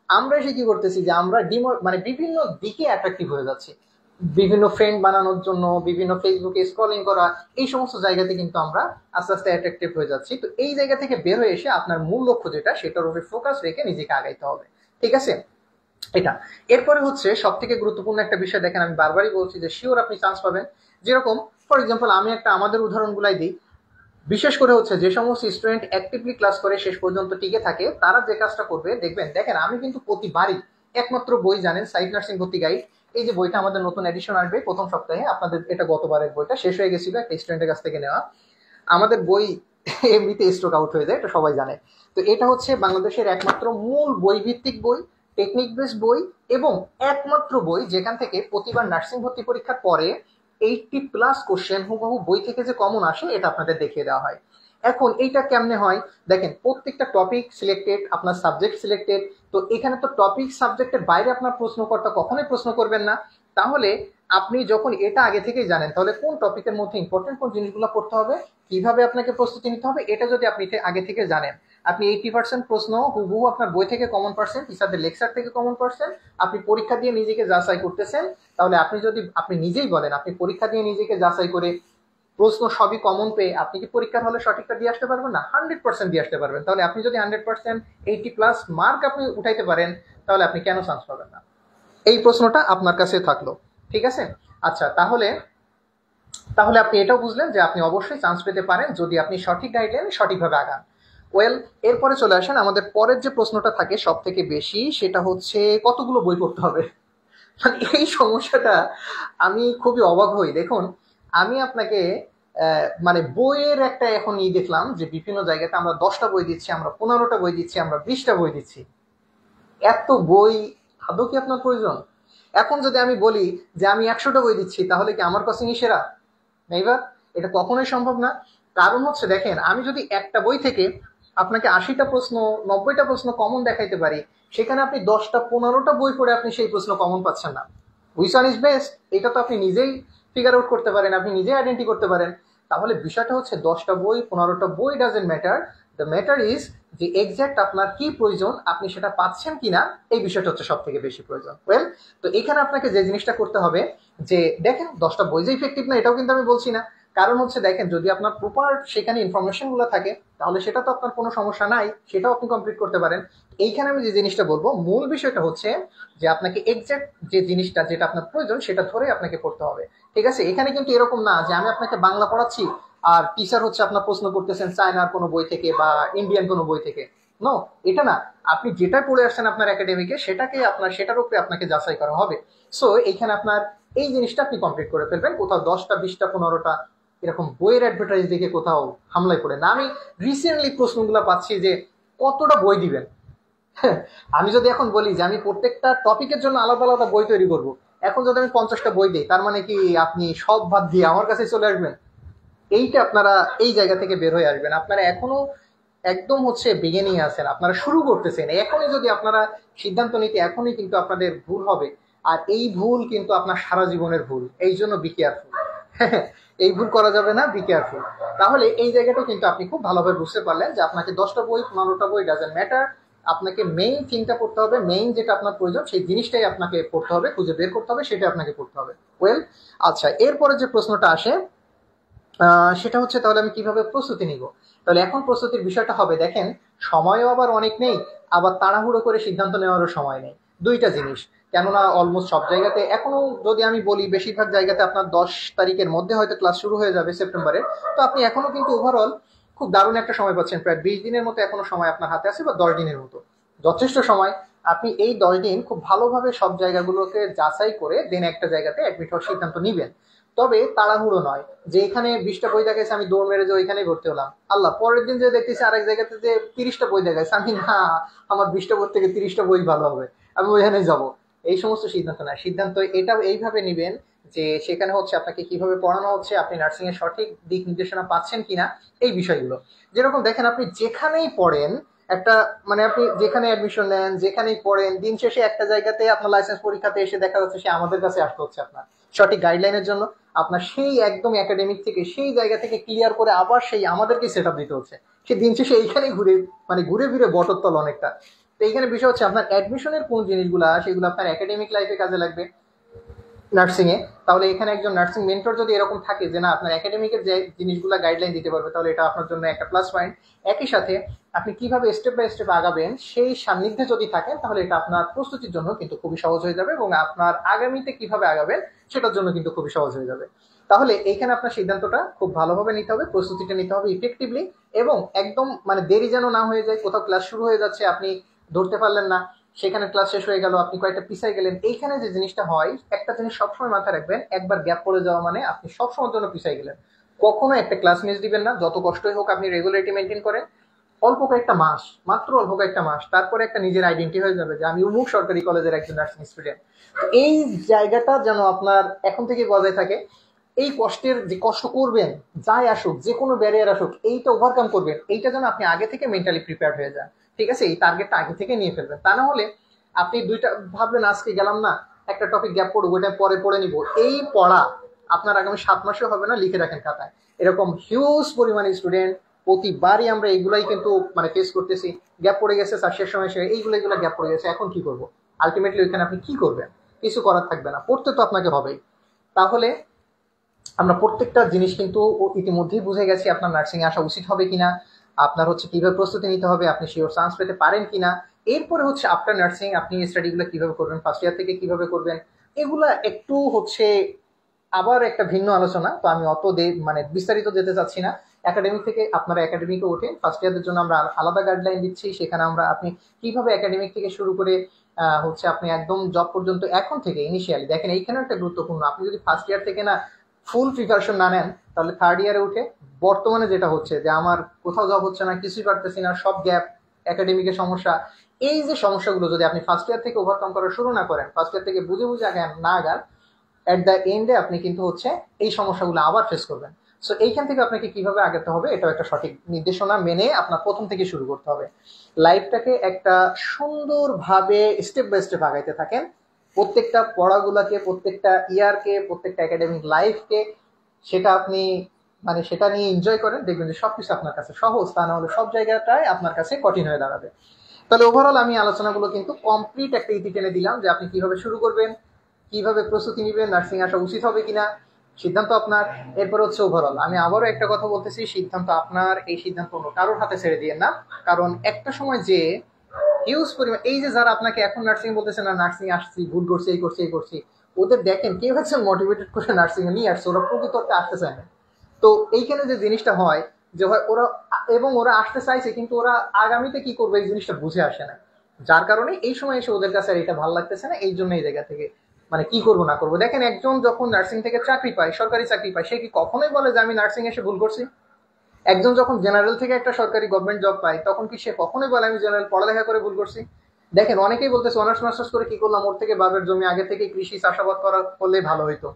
আমরা এসে কি করতেছি, যে আমরা মানে বিভিন্ন দিকে অ্যাট্রাকটিভ হয়ে যাচ্ছি, বিভিন্ন ফ্রেন্ড বানানোর জন্য, বিভিন্ন ফেসবুকে স্ক্রলিং করা, এই সমস্ত জায়গাতে কিন্তু আমরা আস্তে আস্তে অ্যাট্রাকটিভ হয়ে যাচ্ছি। তো এই জায়গা থেকে বের হয়ে এসে আপনার মূল লক্ষ্য যেটা, সেটার উপরে ফোকাস রেখে নিজেকে আগাইতে হবে। ঠিক আছে, এটা। এরপরে হচ্ছে সব থেকে গুরুত্বপূর্ণ একটা বিষয়, দেখেন আমি বারবারই বলছি যে শিওর আপনি চান্স পাবেন। যেরকম ফর এক্সাম্পল আমি একটা আমাদের উদাহরণগুলাই দিই, বিশেষ করে হচ্ছে যে সমস্ত স্টুডেন্ট অ্যাক্টিভলি ক্লাস করে শেষ পর্যন্ত টিকে থাকে, তারা যে কাজটা করবে দেখবেন, দেখেন আমি কিন্তু প্রতিবারই একমাত্র বই জানেন, সাইট নার্সিং ভর্তি গাইড, এই যে বইটা আমাদের নতুন এডিশন আসবে প্রথম সপ্তাহে, আপনাদের এটা গতবারের বইটা শেষ হয়ে গেছিল একটা স্টুডেন্টের কাছ থেকে নেওয়া। আমাদের বই এমনিতে স্টক আউট হয়ে যায়, এটা সবাই জানে। তো এটা হচ্ছে বাংলাদেশের একমাত্র মূল বই ভিত্তিক বই, টেকনিক বেস বই, এবং একমাত্র বই যেখান থেকে প্রতিবার নার্সিং ভর্তি পরীক্ষার পরে 80+ কোশ্চেন হুবহু বই থেকে যে কমন আসে, এটা আপনাদের দেখিয়ে দেওয়া হয়। এখন এইটা কেমনে হয়, দেখেন প্রত্যেকটা টপিক সিলেক্টেড, আপনার সাবজেক্ট সিলেক্টেড। তো এখানে তো টপিক সাবজেক্টের বাইরে আপনার প্রশ্নকর্তা কখনোই প্রশ্ন করবেন না। তাহলে আপনি যখন এটা আগে থেকেই জানেন, তাহলে কোন টপিকের মধ্যে ইম্পর্টেন্ট কোন জিনিসগুলো পড়তে হবে, কিভাবে আপনাকে প্রস্তুতি নিতে হবে, এটা যদি আপনি আগে থেকে জানেন, আপনি 80% প্রশ্ন হুবহু আপনার বই থেকে কমন পারছেন, টিচারদের লেকচার থেকে কমন পারছেন, আপনি পরীক্ষা দিয়ে নিজেকে যাচাই করতেছেন। তাহলে আপনি যদি আপনি নিজেই বলেন, আপনি পরীক্ষা দিয়ে নিজেকে যাচাই করে প্রশ্ন সবই কমন পেয়ে আপনি কি পরীক্ষার হলে সঠিকটা দিয়ে আসতে পারবেন না? 100% দিয়ে আসতে পারবেন। তাহলে আপনি যদি 100% 80+ মার্ক আপনি উঠাইতে পারেন, তাহলে আপনি কেন চান্স পাবেন না? এই প্রশ্নটা আপনার কাছে থাকলো। ঠিক আছে, আচ্ছা, তাহলে তাহলে আপনি এটাও বুঝলেন যে আপনি অবশ্যই চান্স পেতে পারেন যদি আপনি সঠিক গাইডলাইনে সঠিকভাবে আগান। ওয়েল, এরপরে চলে আসেন আমাদের পরের যে প্রশ্নটা থাকে সব থেকে বেশি, সেটা হচ্ছে কতগুলো বই পড়তে হবে। মানে এই সমস্যাটা আমি খুবই অবাক হই। দেখুন, আমি আপনাকে মানে বইয়ের একটা এখন দেখলাম যে বিভিন্ন জায়গাতে আমরা 10টা বই দিচ্ছি, আমরা 15টা বই দিচ্ছি, আমরা 20টা বই দিচ্ছি। এত বই আদৌ কি আপনার প্রয়োজন? এখন যদি আমি বলি যে আমি 100টা বই দিচ্ছি, তাহলে কি আমার কোচিংই সেরা? নেইবা, এটা কখনোই সম্ভব না। কারণ হচ্ছে দেখেন, আমি যদি একটা বই থেকে আপনাকে 80টা প্রশ্ন, 90টা প্রশ্ন কমন দেখাইতে পারি, সেখানে আপনি 10টা 15টা বই পড়ে আপনি সেই প্রশ্ন কমন পাচ্ছেন না। হুইচ ওয়ান ইজ বেস্ট, এটা তো আপনি নিজেই ফিগার আউট করতে পারেন, আপনি নিজেই আইডেন্টি করতে পারেন। তাহলে বিষয়টা হচ্ছে 10টা বই 15টা বই doesn't matter, the matter is যে এক্সাক্ট আপনার কি প্রয়োজন, আপনি সেটা পাচ্ছেন কিনা, এই বিষয়টা হচ্ছে সব থেকে বেশি প্রয়োজন। ওয়েল, তো এখানে আপনাকে যে জিনিসটা করতে হবে যে দেখেন 10টা বই যে ইফেক্টিভ না এটাও কিন্তু আমি বলছি না। কারণ হচ্ছে দেখেন, যদি আপনার প্রপার সেখানে ইনফরমেশন গুলো থাকে, তাহলে সেটা তো আপনার কোনো সমস্যা নাই, সেটাও আপনি কমপ্লিট করতে পারেন। এইখানে আমি যে জিনিসটা বলবো, মূল বিষয়টা হচ্ছে যে আপনাকে এক্সাক্ট যে জিনিসটা যেটা আপনার প্রয়োজন সেটা ধরে আপনাকে পড়তে হবে। ঠিক আছে, এখানে কিন্তু এরকম না যে আমি আপনাকে বাংলা পড়াচ্ছি আর টিচার হচ্ছে আপনার প্রশ্ন করতেছেন চায়নার কোনো বই থেকে বা ইন্ডিয়ান কোনো বই থেকে। নো, এটা না। আপনি যেটা পড়ে আসছেন আপনার একাডেমিকে, সেটাকে আপনার সেটার উপরে আপনাকে যাচাই করা হবে। সো এইখানে আপনার এই জিনিসটা আপনি কমপ্লিট করে ফেলবেন। কোথাও 10টা 20টা 15টা এরকম বইয়ের অ্যাডভার্টাইজ দেখে কোথাও হামলায় পড়ে না। আমি রিসেন্টলি প্রশ্নগুলো পাচ্ছি যে কতটা বই দিবেন। আমি যদি এখন বলি যে আমি প্রত্যেকটা টপিকের জন্য আলাদা আলাদা বই তৈরি করব, এখন যদি আমি 50টা বই দিই, তার মানে কি আপনি সব বাদ দিয়ে আমার কাছে চলে আসবেন? এইটা আপনারা এই জায়গা থেকে বের হয়ে আসবেন। আপনারা এখনো একদম হচ্ছে বিগিনিং আছেন, আপনারা শুরু করতেছেন। এখনই যদি আপনারা সিদ্ধান্ত নিতে, এখনই কিন্তু আপনাদের ভুল হবে। আর এই ভুল কিন্তু আপনার সারা জীবনের ভুল, এই জন্য বি কেয়ারফুল। এই ভুল করা যাবে না, বি কেয়ারফুল। তাহলে এই জায়গাটা কিন্তু আপনি খুব ভালোভাবে বুঝতে পারলেন যে আপনাকে 10টা বই 15টা বই ডাজেন্ট ম্যাটার, আপনাকে মেইন থিংটা পড়তে হবে, মেইন যেটা আপনার প্রয়োজন সেই জিনিসটাই আপনাকে পড়তে হবে, খুঁজে বের করতে হবে, সেটা আপনাকে পড়তে হবে। ওয়েল, আচ্ছা, এরপরে যে প্রশ্নটা আসে সেটা হচ্ছে তাহলে আমি কিভাবে প্রস্তুতি নিব। তাহলে এখন প্রস্তুতির বিষয়টা হবে, দেখেন সময়ও আবার অনেক নেই, আবার তাড়াহুড়ো করে সিদ্ধান্ত নেওয়ারও সময় নেই, দুইটা জিনিস। কেননা অলমোস্ট সব জায়গাতে এখনো, যদি আমি বলি বেশিরভাগ জায়গাতে আপনার 10 তারিখের মধ্যে হয়তো ক্লাস শুরু হয়ে যাবে সেপ্টেম্বরের। তো আপনি এখনো কিন্তু ওভারঅল খুব দারুণ একটা সময় পাচ্ছেন, প্রায় 20 দিনের মতো এখনো সময় আপনার হাতে আছে, বা 10 দিনের মতো, যথেষ্ট সময়। আপনি এই 10 দিন খুব ভালোভাবে সব জায়গাগুলোকে যাচাই করে দেন একটা জায়গাতে অ্যাডমিট হওয়ার সিদ্ধান্ত নিবেন। তবে তাড়াহুড়ো নয় যে এখানে 20টা বই দেখাইছে আমি দৌড় মেরে যে ওইখানেই ভর্তি হলাম, আল্লাহ পরের দিন যে দেখতেছি আরেক জায়গাতে যে 30টা বই দেখাইছে, আমি না, আমার 20টা বই থেকে 30টা বই ভালো হবে, আমি ওইখানে যাব। এই সমস্ত সিদ্ধান্ত না, সিদ্ধান্ত এটা এইভাবে নিবেন যে সেখানে হচ্ছে আপনাকে কিভাবে পড়ানো হচ্ছে, আপনি নার্সিং এর সঠিক দিক নির্দেশনা পাচ্ছেন কিনা, এই বিষয়গুলো। যেরকম দেখেন, আপনি যেখানেই পড়েন একটা, মানে আপনি যেখানে অ্যাডমিশন নেন, যেখানেই পড়েন, দিন শেষে একটা জায়গাতে আপনার লাইসেন্স পরীক্ষাতে এসে দেখা যাচ্ছে সে আমাদের কাছে আসতে হচ্ছে আপনার সঠিক গাইডলাইনের জন্য। আপনার সেই একদম একাডেমিক থেকে সেই জায়গা থেকে ক্লিয়ার করে আবার সেই আমাদেরকে সেট আপ দিতে হচ্ছে। সে দিন শেষে এইখানেই ঘুরে, মানে ঘুরে ফিরে বটতল অনেকটা। তো এইখানে বিষয় হচ্ছে আপনার অ্যাডমিশনের কোন জিনিসগুলো সেগুলো আপনার একাডেমিক লাইফে কাজে লাগবে নার্সিং এ। তাহলে এখানে একজন নার্সিং মেন্টর যদি এরকম থাকে যে না আপনার একাডেমিকের যে জিনিসগুলো গাইডলাইন দিতে পারবে, তাহলে এটা আপনার জন্য একটা প্লাস পয়েন্ট। একই সাথে আপনি কিভাবে স্টেপ বাই স্টেপ আগাবেন সেই সান্নিধ্যে যদি থাকেন, তাহলে এটা আপনার প্রস্তুতির জন্য কিন্তু খুবই সহজ হয়ে যাবে, এবং আপনার আগামীতে কিভাবে আগাবেন সেটার জন্য কিন্তু খুবই সহজ হয়ে যাবে। তাহলে এইখানে আপনার সিদ্ধান্তটা খুব ভালোভাবে নিতে হবে, প্রস্তুতিটা নিতে হবে ইফেক্টিভলি, এবং একদম মানে দেরি যেন না হয়ে যায়, কোথাও ক্লাস শুরু হয়ে যাচ্ছে আপনি ধরতে পারলেন না, সেখানে ক্লাস শেষ হয়ে গেল, আপনি কয়েকটা পিছাই গেলেন। এইখানে যে জিনিসটা হয়, একটা জিনিস সবসময় মাথায় রাখবেন, একবার গ্যাপ পড়ে যাওয়া মানে আপনি সবসময়ের জন্য পিছাই গেলেন। কখনো একটা ক্লাস মিস দিবেন না, যত কষ্টই হোক আপনি রেগুলারিটি মেনটেন করেন। অল্প কয়েকটা মাস, মাত্র অল্প কয়েকটা মাস, তারপরে একটা নিজের আইডেন্টি হয়ে যাবে যে আমি অমুক সরকারি কলেজের একজন নার্সিং স্টুডেন্ট। এই জায়গাটা যেন আপনার এখন থেকে বজায় থাকে। এই কষ্টের যে কষ্ট করবেন, যাই আসুক, যে কোনো ব্যারিয়ার আসুক, এইটা ওভারকাম করবেন, এইটা যেন আপনি আগে থেকে মেন্টালি প্রিপেয়ার হয়ে যান। ঠিক আছে, এই টার্গেটটা আগে থেকে নিয়ে ফেলবেন। তা না হলে আপনি দুইটা ভাবলেন আজকে গেলাম না, একটা টপিক গ্যাপ পড়বো, ওইটা পরে পড়ে নিব, এই পড়া আপনার আগামী 7 মাসেও হবে না। লিখে রাখেন খাতায়, এরকম হিউজ পরিমাণে স্টুডেন্ট প্রতিবারই আমরা এইগুলাই কিন্তু মানে ফেস করতেছি। গ্যাপ পড়ে গেছে স্যার, শেষ সময় সে এইগুলো এগুলো গ্যাপ পড়ে গেছে, এখন কি করবো? আলটিমেটলি ওইখানে আপনি কি করবেন? কিছু করার থাকবে না, পড়তে তো আপনাকে হবেই। তাহলে আমরা প্রত্যেকটা জিনিস কিন্তু ইতিমধ্যেই বুঝে গেছি, আপনার নার্সিং এ আসা উচিত হবে কিনা, আপনার হচ্ছে কিভাবে প্রস্তুতি নিতে হবে, আপনি শিওর চান্স পেতে পারেন কিনা। এরপরে হচ্ছে আফটার নার্সিং আপনি স্টাডিগুলো কিভাবে করবেন, ফার্স্ট ইয়ার থেকে কিভাবে করবেন, এগুলা একটু হচ্ছে আবার একটা ভিন্ন আলোচনা। তো আমি অত মানে বিস্তারিত যেতে চাচ্ছি না। একাডেমিক থেকে আপনারা একাডেমিকে ওঠেন, ফার্স্ট ইয়ারদের জন্য আমরা আলাদা গাইডলাইন দিচ্ছি, সেখানে আমরা আপনি কিভাবে একাডেমিক থেকে শুরু করে হচ্ছে আপনি একদম জব পর্যন্ত এখন থেকে ইনিশিয়ালি দেখেন এইখানে একটা গুরুত্বপূর্ণ, আপনি যদি ফার্স্ট ইয়ার থেকে না ফুল প্রিপারেশন না নেন তাহলে থার্ড ইয়ারে উঠে বর্তমানে যেটা হচ্ছে যে আমার কোথাও জব হচ্ছে না, কিছুই পারতেছি না, সব গ্যাপ, একাডেমিকের সমস্যা, এই যে সমস্যাগুলো যদি আপনি ফার্স্ট ইয়ার থেকে ওভারকাম করা শুরু না করেন, ফার্স্ট ইয়ার থেকে বুঝে বুঝে আগে না আগান, এট দ্য এন্ডে আপনি কিন্তু হচ্ছে এই সমস্যাগুলো আবার ফেস করবেন। সো এইখান থেকে আপনাকে কিভাবে আগাতে হবে এটাও একটা সঠিক নির্দেশনা মেনে আপনার প্রথম থেকে শুরু করতে হবে। লাইফটাকে একটা সুন্দরভাবে স্টেপ বাই স্টেপ আগাইতে থাকেন, প্রত্যেকটা পড়াগুলাকে, প্রত্যেকটা ইয়ারকে, প্রত্যেকটা একাডেমিক লাইফকে সেটা আপনি মানে সেটা নিয়ে এনজয় করেন, দেখবেন যে সবকিছু আপনার কাছে সহজ, তা না হলে সব জায়গাটাই আপনার কাছে কঠিন হয়ে দাঁড়াবে। তাহলে ওভারঅল আমি আলোচনাগুলো কিন্তু কমপ্লিট একটা ইতি টেনে দিলাম যে আপনি কিভাবে শুরু করবেন, কিভাবে প্রস্তুতি নেবেন, নার্সিং আসা উচিত হবে কিনা, সিদ্ধান্ত আপনার। এরপর হচ্ছে ওভারঅল আমি আবারও একটা কথা বলতেছি, সিদ্ধান্ত আপনার, এই সিদ্ধান্ত অন্য কারোর হাতে ছেড়ে দিয়ে না, কারণ একটা সময় যে হিউজ পরিমাণ এই যে যারা আপনাকে এখন নার্সিং বলতেছে না নার্সিং আসছি, ভুল করছি, এই করছি, এই করছি, ওদের দেখেন কেউ হচ্ছে মোটিভেটেড করে নার্সিং এ নিয়ে আসছে, ওরা প্রকৃত অর্থে আসতে চায় না। তো এইখানে যে জিনিসটা হয় যে হয় ওরা, এবং ওরা আসতে চাইছে কিন্তু ওরা আগামীতে কি করবে এই জিনিসটা বুঝে আসে না, যার কারণে এই সময় এসে ওদের কাছে আর এটা ভালো লাগতেছে না, এই জন্য এই জায়গা থেকে মানে কি করবো না করবো। দেখেন একজন যখন নার্সিং থেকে চাকরি পায়, সরকারি চাকরি পায়, সে কি কখনোই বলে যে আমি নার্সিং এসে ভুল করছি? একজন যখন জেনারেল থেকে একটা সরকারি গভর্নমেন্ট জব পায় তখন কি সে কখনোই বলে আমি জেনারেল পড়ালেখা করে ভুল করছি? দেখেন অনেকেই বলতেছে অনার্স মাস্টার্স করে কি করলাম, ওর থেকে বাবের জমি আগে থেকে কৃষি চাষাবাদ করা করলে ভালো হইতো।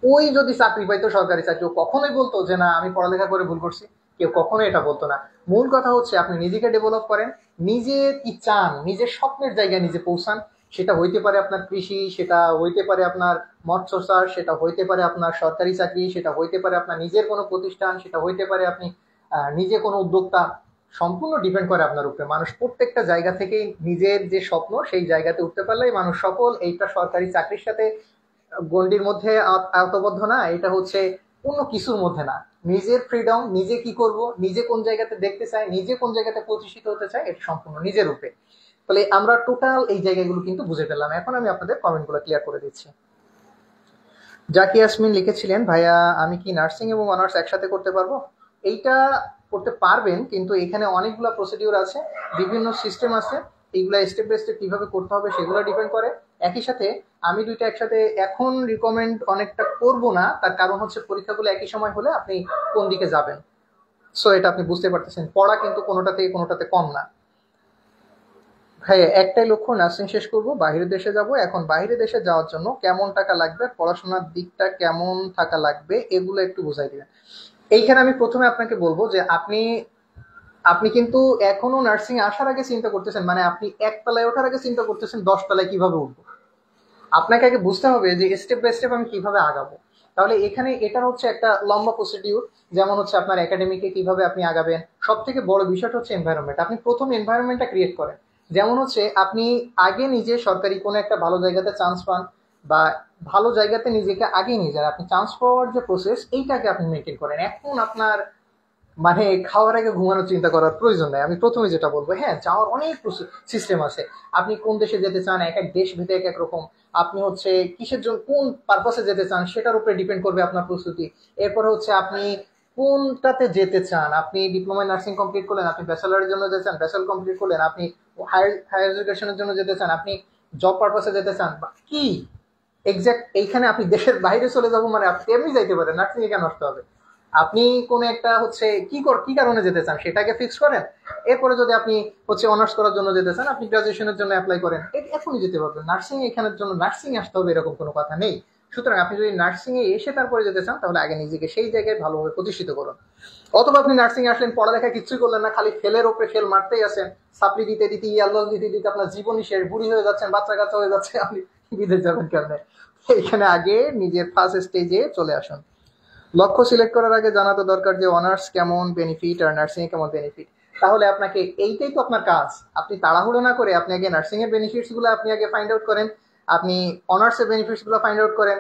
ওই যদি চাকরি পাইতো সরকারি চাকরি, ও কখনোই বলতো যে না আমি পড়ালেখা করে ভুল করছি? কেউ কখনোই এটা বলতো না। মূল কথা হচ্ছে আপনি নিজেকে ডেভেলপ করেন, নিজে কি চান, নিজের স্বপ্নের জায়গায় নিজে পৌঁছান। সেটা হইতে পারে আপনার কৃষি, সেটা হইতে পারে আপনার মৎস্য চাষ, সেটা হইতে পারে আপনার সরকারি চাকরি, সেটা হইতে পারে আপনার নিজের কোনো প্রতিষ্ঠান, সেটা হইতে পারে আপনি নিজে কোনো উদ্যোক্তা। সম্পূর্ণ ডিপেন্ড করে আপনার উপরে। মানুষ প্রত্যেকটা জায়গা থেকেই নিজের যে স্বপ্ন সেই জায়গাতে উঠতে পারলেই মানুষ সফল। এইটা সরকারি চাকরির সাথে গণ্ডির মধ্যে আওতাবদ্ধ না, এটা হচ্ছে অন্য কিছুর মধ্যে না। নিজের ফ্রিডম, নিজে কি করব, নিজে কোন জায়গাতে দেখতে চাই, নিজে কোন জায়গাতে প্রতিষ্ঠিত হতে চাই, এটা সম্পূর্ণ নিজের উপরে। তাহলে আমরা টোটাল এই জায়গাগুলো কিন্তু বুঝে ফেললাম। এখন আমি আপনাদের কমেন্টগুলো ক্লিয়ার করে দিচ্ছি। জাকি ইয়াসমিন লিখেছিলেন, ভাইয়া আমি কি নার্সিং এবং অনার্স একসাথে করতে পারবো? এইটা করতে পারবেন, কিন্তু এখানে অনেকগুলো প্রসিডিউর আছে, বিভিন্ন সিস্টেম আছে, এইগুলা স্টেপ বাই স্টেপ কিভাবে করতে হবে সেগুলো ডিপেন্ড করে। একই সাথে আমি দুইটা একসাথে এখন রিকমেন্ড অনেকটা করব না, তার কারণ হচ্ছে পরীক্ষাগুলো একই সময় হলে আপনি কোন দিকে যাবেন। সো এটা আপনি বুঝতে পারতেছেন, পড়া কিন্তু কোনোটা থেকে কোনোটাতে কম না। ভাই একটাই লক্ষ্য, নার্সিং শেষ করব, বাইরের দেশে যাব। এখন বাইরের দেশে যাওয়ার জন্য কেমন টাকা লাগবে, পড়াশোনার দিকটা কেমন থাকা লাগবে, এগুলো একটু বুঝাই দিবেন। এইখানে আমি প্রথমে আপনাকে বলবো যে আপনি আপনি কিন্তু এখনো নার্সিং আসার আগে চিন্তা করতেছেন, মানে আপনি একতলায় ওঠার আগে চিন্তা করতেছেন 10 তলায় কিভাবে উঠবো। আপনাকে আগে বুঝতে হবে যে স্টেপ বাই স্টেপ আমি কিভাবে আগাবো। তাহলে এখানে এটা হচ্ছে একটা লম্বা প্রসিডিউর। যেমন হচ্ছে আপনার একাডেমিকে কিভাবে আপনি আগাবেন, সব থেকে বড় বিষয়টা হচ্ছে এনভায়রনমেন্ট। আপনি প্রথম এনভায়রনমেন্টটা ক্রিয়েট করেন। যেমন হচ্ছে আপনি আগে নিজে সরকারি কোনো একটা ভালো জায়গাতে চান্স পান, বা ভালো জায়গাতে নিজেকে আগে নিয়ে যান। আপনি চান্স পাওয়ার যে প্রসেস এইটাকে আপনি মেনটেন করেন। এখন আপনার মানে খাওয়ার আগে ঘুমানোর চিন্তা করার প্রয়োজন নাই। আমি প্রথমে যেটা বলবো, হ্যাঁ যাওয়ার অনেক সিস্টেম আছে। আপনি কোন দেশে যেতে চান, এক এক দেশ ভেদে এক এক রকম। আপনি হচ্ছে কিসের জন্য কোন পারপাসে যেতে চান সেটার উপরে ডিপেন্ড করবে আপনার প্রস্তুতি। এরপরে হচ্ছে আপনি কোনটাতে যেতে চান, আপনি ডিপ্লোমা নার্সিং কমপ্লিট করলেন, আপনি ব্যাচেলারের জন্য যেতে চান, ব্যাচেলার কমপ্লিট করলেন, আপনি হায়ার এডুকেশনের জন্য যেতে চান, আপনি জব পারপাসে যেতে চান, কি এক্সাক্ট এইখানে আপনি দেশের বাইরে চলে যাবো মানে আপনি এমনি যাইতে পারেন, নার্সিং এ কেন আসতে হবে? আপনি কোন একটা হচ্ছে কি কারণে যেতে চান সেটাকে ফিক্স করেন। এরপরে যদি আপনি হচ্ছে অনার্স করার জন্য যেতে চান, আপনি গ্রাজুয়েশনের জন্য অ্যাপ্লাই করেন, এখনই যেতে পারবেন। নার্সিং এখানের জন্য নার্সিং আসতে হবে এরকম কোনো কথা নেই। সুতরাং আপনি যদি নার্সিং এ এসে তারপরে যেতে চান তাহলে আগে নিজেকে সেই জায়গায় ভালোভাবে প্রতিষ্ঠিত করুন। অথবা আপনি নার্সিং এ আসলেন, পড়ালেখা কিছুই করলেন না, খালি ফেলের উপরে ফেল মারতেই আছেন, সাপ্লি দিতে দিতে ইয়াল্লস দিতে দিতে আপনার জীবনই শেষ, বুড়ি হয়ে যাচ্ছেন, বাচ্চা কাচ্চা হয়ে যাচ্ছে, আপনি বিদেশ যাবেন কেমনে? এখানে আগে নিজের ফার্স্ট স্টেজে চলে আসুন। লক্ষ্য সিলেক্ট করার আগে জানা তো দরকার যে অনার্স কেমন বেনিফিট আর নার্সিং এ কেমন বেনিফিট। তাহলে আপনাকে এইটাই তো আপনার কাজ। আপনি তাড়াহুড়ো না করে আপনি আগে নার্সিং এর বেনিফিটস গুলো আপনি আগে ফাইন্ড আউট করেন, আপনি অনার্স এর বেনিফিটস গুলো ফাইন্ড আউট করেন।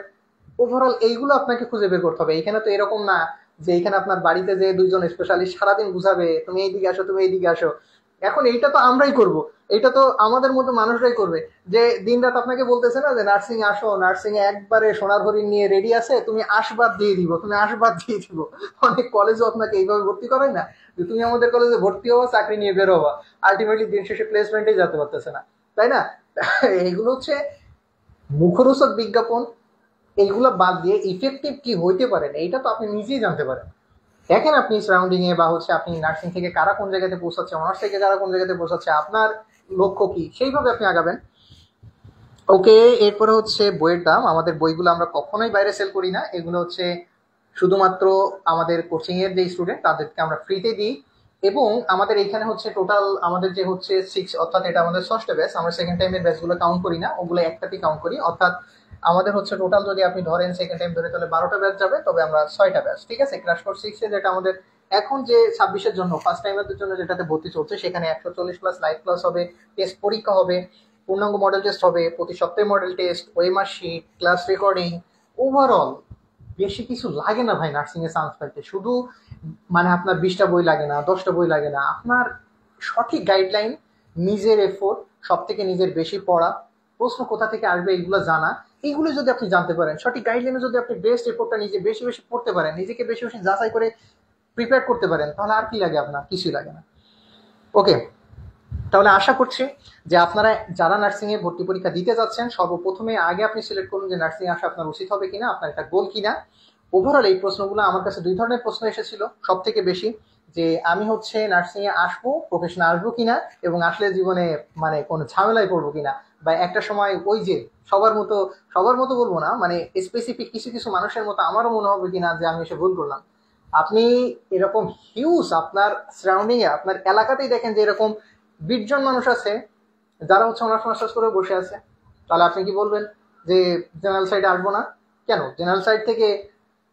ওভারঅল এইগুলো আপনাকে খুঁজে বের করতে হবে। এখানে তো এরকম না যে এখানে আপনার বাড়িতে যে দুইজন স্পেশালিস্ট সারাদিন বুঝাবে তুমি এইদিকে আসো, তুমি এইদিকে আসো। এখন এইটা তো আমরাই করব, এটা তো আমাদের মতো মানুষরাই করবে, যে দিনরাত আপনাকে বলতেছে না যে নার্সিং আসো, নার্সিং এ একবারে সোনার হরিণ নিয়ে রেডি আছে, তুমি আশীর্বাদ দিয়ে দিব, তুমি আশীর্বাদ দিয়ে দিব। অনেক কলেজও আপনাকে এইভাবে ভর্তি করায় না, যে তুমি আমাদের কলেজে ভর্তি হওয়া, চাকরি নিয়ে বের হওয়া, আলটিমেটলি দিন শেষে প্লেসমেন্টে যেতে পারতেছে না, তাই না? এইগুলো হচ্ছে মুখরোচক বিজ্ঞাপন। এইগুলো বাদ দিয়ে ইফেক্টিভ কি হইতে পারেন এইটা তো আপনি নিজেই জানতে পারেন। দেখেন আপনি সারাউন্ডিং এ বা হচ্ছে আপনি নার্সিং থেকে কারা কোন জায়গাতে পৌঁছাচ্ছে, অনার্স থেকে কারা কোন জায়গাতে পৌঁছাচ্ছে, আপনার লক্ষ্য কি, সেইভাবে আপনি আগাবেন। ওকে, এরপরে হচ্ছে বইয়ের দাম। আমাদের বইগুলো আমরা কখনোই বাইরে সেল করি না, এগুলো হচ্ছে শুধুমাত্র আমাদের কোচিং এর যে স্টুডেন্ট তাদেরকে আমরা ফ্রিতে দিই। এবং আমাদের এইখানে হচ্ছে টোটাল আমাদের যে হচ্ছে 6, অর্থাৎ এটা আমাদের ষষ্ঠ ব্যাচ, আমরা সেকেন্ড টাইমের ব্যাচগুলো কাউন্ট করি না, ওগুলো একটাতেই কাউন্ট করি। অর্থাৎ আমাদের হচ্ছে টোটাল যদি আপনি ধরেন সেকেন্ড টাইম ধরে, তাহলে 12টা ব্যাচ যাবে, তবে আমরা 6টা ব্যাচ, ঠিক আছে। ক্র্যাশ কোর্স 6 এ যেটা আমাদের এখন যে 26-এর জন্য ফার্স্ট টাইমারদের জন্য যেটাতে ভর্তি চলছে, সেখানে 140 প্লাস লাইভ ক্লাস হবে, টেস্ট পরীক্ষা হবে, পূর্ণাঙ্গ মডেল টেস্ট হবে, প্রতি সপ্তাহে model test, OMR sheet, class recording. Overall বেশি কিছু লাগে না ভাই নার্সিং এ চান্স পাইতে। শুধু মানে আপনার 20টা বই লাগে না, 10টা বই লাগে না, আপনার সঠিক গাইডলাইন, নিজের এফোর্ট, সব থেকে নিজের বেশি পড়া, প্রশ্ন কোথা থেকে আসবে এইগুলো জানা, এইগুলো যদি আপনি জানতে পারেন, সঠিক গাইডলাইনে যদি আপনি বেস্ট এফোর্টটা নিজে বেশি বেশি পড়তে পারেন, নিজেকে বেশি বেশি যাচাই করে প্রিপেয়ার করতে পারেন, তাহলে আর কি লাগে আপনার, কিছুই লাগে না। ওকে, তাহলে আশা করছি যে আপনারা যারা নার্সিং এ ভর্তি পরীক্ষা দিতে যাচ্ছেন, সর্বপ্রথমে আগে আপনি সিলেক্ট করুন যে নার্সিং আসা আপনার উচিত হবে কিনা, আপনার একটা গোল কিনা। ওভারঅল এই প্রশ্নগুলো আমার কাছে 2 ধরনের প্রশ্ন এসেছিল সব থেকে বেশি, যে আমি হচ্ছে নার্সিং এ আসবো, প্রফেশনে আসবো কিনা, এবং আসলে জীবনে মানে কোনো ঝামেলায় পড়বো কিনা, বা একটা সময় ওই যে সবার মতো, সবার মতো বলবো না, মানে স্পেসিফিক কিছু কিছু মানুষের মতো আমারও মনে হবে কিনা যে আমি এসে ভুল করলাম। আপনি এরকম হিউজ আপনার সারাউন্ডিং এ, আপনার এলাকাতেই দেখেন যে এরকম 20 জন মানুষ আছে যারা হচ্ছে অনার্স মাস্টার্স করে বসে আছে, তাহলে আপনি কি বলবেন যে জেনারেল সাইডে আসবো না? কেন জেনারেল সাইড থেকে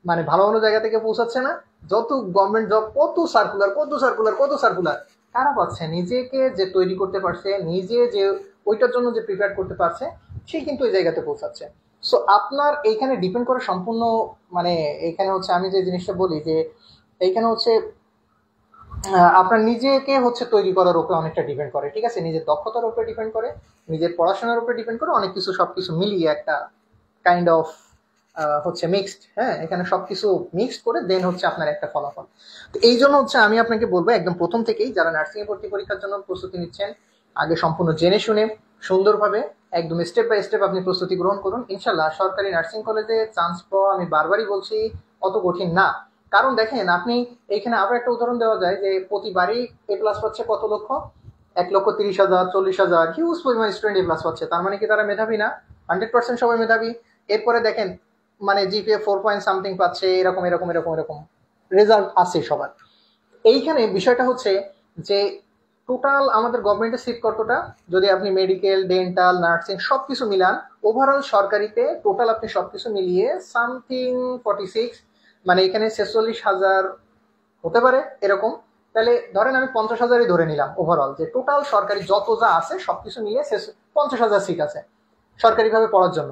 মানে ভালো ভালো জায়গা থেকে পৌঁছাচ্ছে না? যত গভর্নমেন্ট জব, কত সার্কুলার, কত সার্কুলার, কত সার্কুলার, কারা পাচ্ছে? নিজেকে যে তৈরি করতে পারছে, নিজে যে ওইটার জন্য যে প্রিপেয়ার করতে পারছে, সে কিন্তু ওই জায়গাতে পৌঁছাচ্ছে। সো আপনার এইখানে ডিপেন্ড করে সম্পূর্ণ, মানে এইখানে হচ্ছে আমি যে জিনিসটা বলি যে এইখানে হচ্ছে আপনার নিজেকে হচ্ছে তৈরি করার উপরে অনেকটা ডিপেন্ড করে, ঠিক আছে, নিজের দক্ষতার উপরে ডিপেন্ড করে, নিজের পড়াশোনার উপরে ডিপেন্ড করে, অনেক কিছু, সবকিছু মিলিয়ে একটা কাইন্ড অফ হচ্ছে মিক্সড। হ্যাঁ, এখানে সবকিছু মিক্সড করে দেন হচ্ছে আপনার একটা ফলাফল। তো এই জন্য হচ্ছে আমি আপনাকে বলবো একদম প্রথম থেকেই যারা নার্সিং এ ভর্তি পরীক্ষার জন্য প্রস্তুতি নিচ্ছেন, আগে সম্পূর্ণ জেনে শুনে সুন্দরভাবে একদম স্টেপ বাই স্টেপ আপনি প্রস্তুতি গ্রহণ করুন। ইনশাল্লাহ সরকারি নার্সিং কলেজে চান্স পাওয়া, আমি বারবারই বলছি, অত কঠিন না। কারণ দেখেন আপনি এইখানে আবার একটা উদাহরণ দেওয়া যায় যে প্রতিবারই এ প্লাস পাচ্ছে কত লক্ষ, 1,30,000, 40,000, হিউজ পরিমাণ স্টুডেন্ট এ প্লাস পাচ্ছে। তার মানে কি তারা মেধাবী না? 100% সবাই মেধাবী। এরপরে দেখেন মানে জিপিএ 4 পয়েন্ট সামথিং পাচ্ছে, এরকম এরকম এরকম এরকম রেজাল্ট আছে সবার। এইখানে বিষয়টা হচ্ছে যে টোটাল আমাদের গভর্নমেন্টের সিট কতটা, যদি আপনি মেডিকেল, ডেন্টাল, নার্সিং সবকিছু মিলান, ওভারঅল সরকারিতে টোটাল আপনি সবকিছু মিলিয়ে সামথিং 46, মানে এখানে 46,000 হতে পারে এরকম। তাহলে ধরেন আমি 50,000ই ধরে নিলাম ওভারঅল, যে টোটাল সরকারি যত যা আছে সবকিছু মিলিয়ে 50,000 সিট আছে সরকারিভাবে পড়ার জন্য।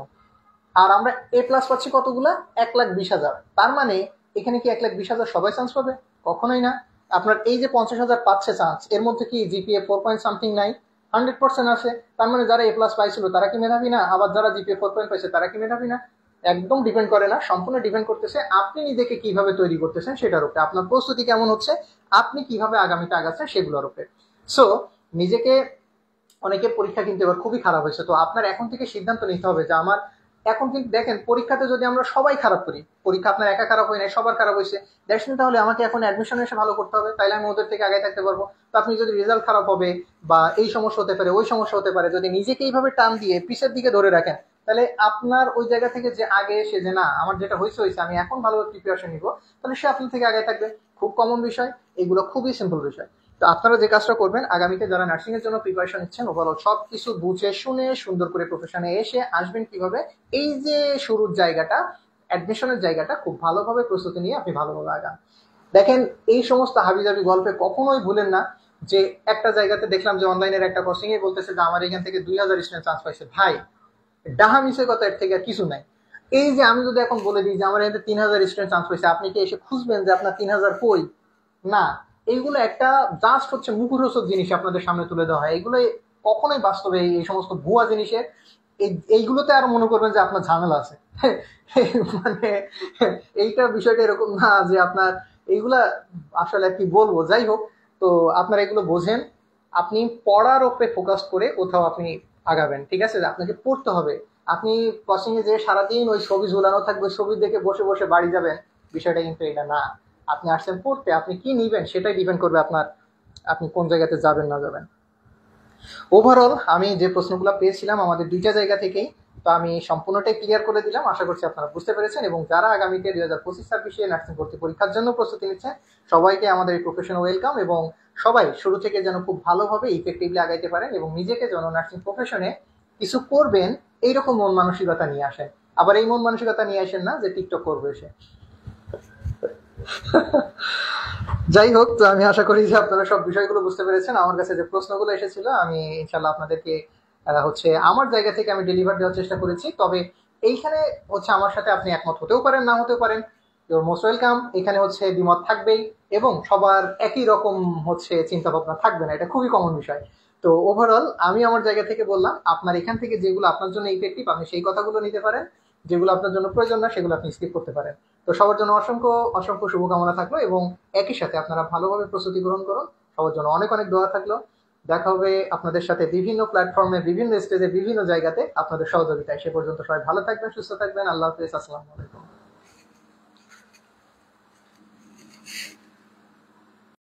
আর আমরা এ প্লাস পাচ্ছি কতগুলা, 1,20,000। তার মানে এখানে কি 1,20,000 সবাই চান্স পাবে? কখনোই না। আপনার এই যে 50,000 পাচ্ছে চান্স, এর মধ্যে কি জিপিএ 4 পয়েন্ট সামথিং নাই? 100% আছে। তার মানে যারা এ প্লাস পাইছিল তারা কি মেধাবী না? আবার যারা জিপিএ 4 পয়েন্ট পাইছে তারা কি মেধাবী না? একদম ডিপেন্ড করে না, সম্পূর্ণ ডিপেন্ড করতেছে আপনি নিজেকে কিভাবে তৈরি করতেছেন সেটার উপরে, আপনার প্রস্তুতি কেমন হচ্ছে, আপনি কিভাবে আগামীতে আগাচ্ছেন সেগুলোর উপরে। সো নিজেকে, অনেকের পরীক্ষা কিন্তু এবার খুবই খারাপ হয়েছে, তো আপনার এখন থেকে সিদ্ধান্ত নিতে হবে যে আমার এখন কিন্তু দেখেন পরীক্ষাতে যদি আমরা সবাই খারাপ করি, পরীক্ষা আপনার একা খারাপ হয় নাই, সবার খারাপ হয়েছে, দ্যাটস মিন তাহলে আমাকে এখন অ্যাডমিশন এসে ভালো করতে হবে, তাইলে আমি ওদের থেকে আগে থাকতে পারবো। তো আপনি যদি রেজাল্ট খারাপ হবে বা এই সমস্যা হতে পারে, ওই সমস্যা হতে পারে, যদি নিজেকে এইভাবে টান দিয়ে পিছের দিকে ধরে রাখেন, তাহলে আপনার ওই জায়গা থেকে যে আগে এসে যে না আমার যেটা হয়েছে হয়েছে, আমি এখন ভালোভাবে প্রিপারেশন নিব, তাহলে সে আপনার থেকে আগে থাকবে। খুব কমন বিষয়, এগুলো খুবই সিম্পল বিষয়। তো আপনারা যে কাজটা করবেন, আগামীতে যারা নার্সিং এর জন্য প্রিপারেশন নিচ্ছেন, ওভারঅল সবকিছু বুঝে শুনে সুন্দর করে প্রফেশনে এসে আসবেন কিভাবে, এই যে শুরুর জায়গাটা, অ্যাডমিশনের জায়গাটা, খুব ভালোভাবে প্রস্তুতি নিয়ে আপনি ভালোভাবে আগান। দেখেন এই সমস্ত হাবিজাবি গল্পে কখনোই ভুলেন না যে একটা জায়গাতে দেখলাম যে অনলাইনের একটা কোচিং এ বলতেছে যে আমার এখান থেকে 2,000 স্টুডেন্ট চান্স পাইছে। ভাই ডাহা মিশে কথা, এর থেকে আর কিছু নাই। এই যে আমি যদি এখন বলে দিই যে আমার এখানে 3,000 স্টুডেন্ট চান্স পাইছে, আপনি কি এসে খুঁজবেন যে আপনার 3,000 কই? না, এইগুলো একটা জাস্ট হচ্ছে মুখরোচক জিনিস আপনাদের সামনে তুলে দেওয়া হয়, এগুলো কখনোই বাস্তবে এই সমস্ত ভুয়া জিনিসের এইগুলোতে আর মনে করবেন যে আপনার ঝামেলা আছে। মানে এইটা বিষয়টা এরকম না যে আপনার এইগুলা আসলে কি বলবো, যাই হোক। তো আপনারা এগুলো বোঝেন, আপনি পড়ার উপরে ফোকাস করে কোথাও আপনি আগাবেন, ঠিক আছে? আপনাকে পড়তে হবে। আপনি ক্রসিং এ যে সারাদিন ওই ছবি ঝুলানো থাকবে, ছবি দেখে বসে বসে বাড়ি যাবেন, বিষয়টা কিন্তু এটা না। আপনি আসছেন পড়তে, আপনি কি নিবেন সেটাই ডিপেন্ড করবে আপনার, আপনি কোন জায়গাতে যাবেন না যাবেন। ওভারঅল আমি যে প্রশ্নগুলো পেয়েছিলাম আমাদের দুইটা জায়গা থেকেই, তো আমি সম্পূর্ণটাই ক্লিয়ার করে দিলাম, আশা করছি আপনারা বুঝতে পেরেছেন। এবং যারা আগামীতে 2025-26 নার্সিং ভর্তি পরীক্ষার জন্য প্রস্তুতি নিচ্ছেন, সবাইকে আমাদের এই প্রফেশনে ওয়েলকাম। এবং সবাই শুরু থেকে যেন খুব ভালোভাবে ইফেক্টিভলি আগাইতে পারেন এবং নিজেকে যেন নার্সিং প্রফেশনে কিছু করবেন এইরকম মন মানসিকতা নিয়ে আসেন। আবার এই মন মানসিকতা নিয়ে আসেন না যে টিকটক করবো এসে। যাই হোক, তো আমি আশা করি যে আপনারা সব বিষয়গুলো বুঝতে পেরেছেন। আমার কাছে যে প্রশ্নগুলো এসেছিল আমি ইনশাল্লাহ আপনাদেরকে হচ্ছে আমার জায়গা থেকে আমি ডেলিভার দেওয়ার চেষ্টা করেছি। তবে এইখানে হচ্ছে আমার সাথে আপনি একমত হতেও পারেন, না হতেও পারেন, ইউর মোস্ট ওয়েলকাম। এখানে হচ্ছে দ্বিমত থাকবেই এবং সবার একই রকম হচ্ছে চিন্তা ভাবনা থাকবে না, এটা খুবই কমন বিষয়। তো ওভারঅল আমি আমার জায়গা থেকে বললাম, আপনার এখান থেকে যেগুলো আপনার জন্য ইফেক্টিভ আপনি সেই কথাগুলো নিতে পারেন, যেগুলো আপনার জন্য প্রয়োজন না সেগুলো আপনি স্কিপ করতে পারেন। তো সবার জন্য অসংখ্য অসংখ্য শুভকামনা থাকলো এবং একই সাথে আপনারা ভালোভাবে প্রস্তুতি গ্রহণ করুন। সবার জন্য অনেক অনেক দোয়া থাকলো। দেখা হবে আপনাদের সাথে বিভিন্ন প্ল্যাটফর্মে, বিভিন্ন স্টেজে, বিভিন্ন জায়গাতে আপনাদের সহযোগিতায়। সে পর্যন্ত সবাই ভালো থাকবেন, সুস্থ থাকবেন। আল্লাহ হাফেজ, আসসালামু আলাইকুম।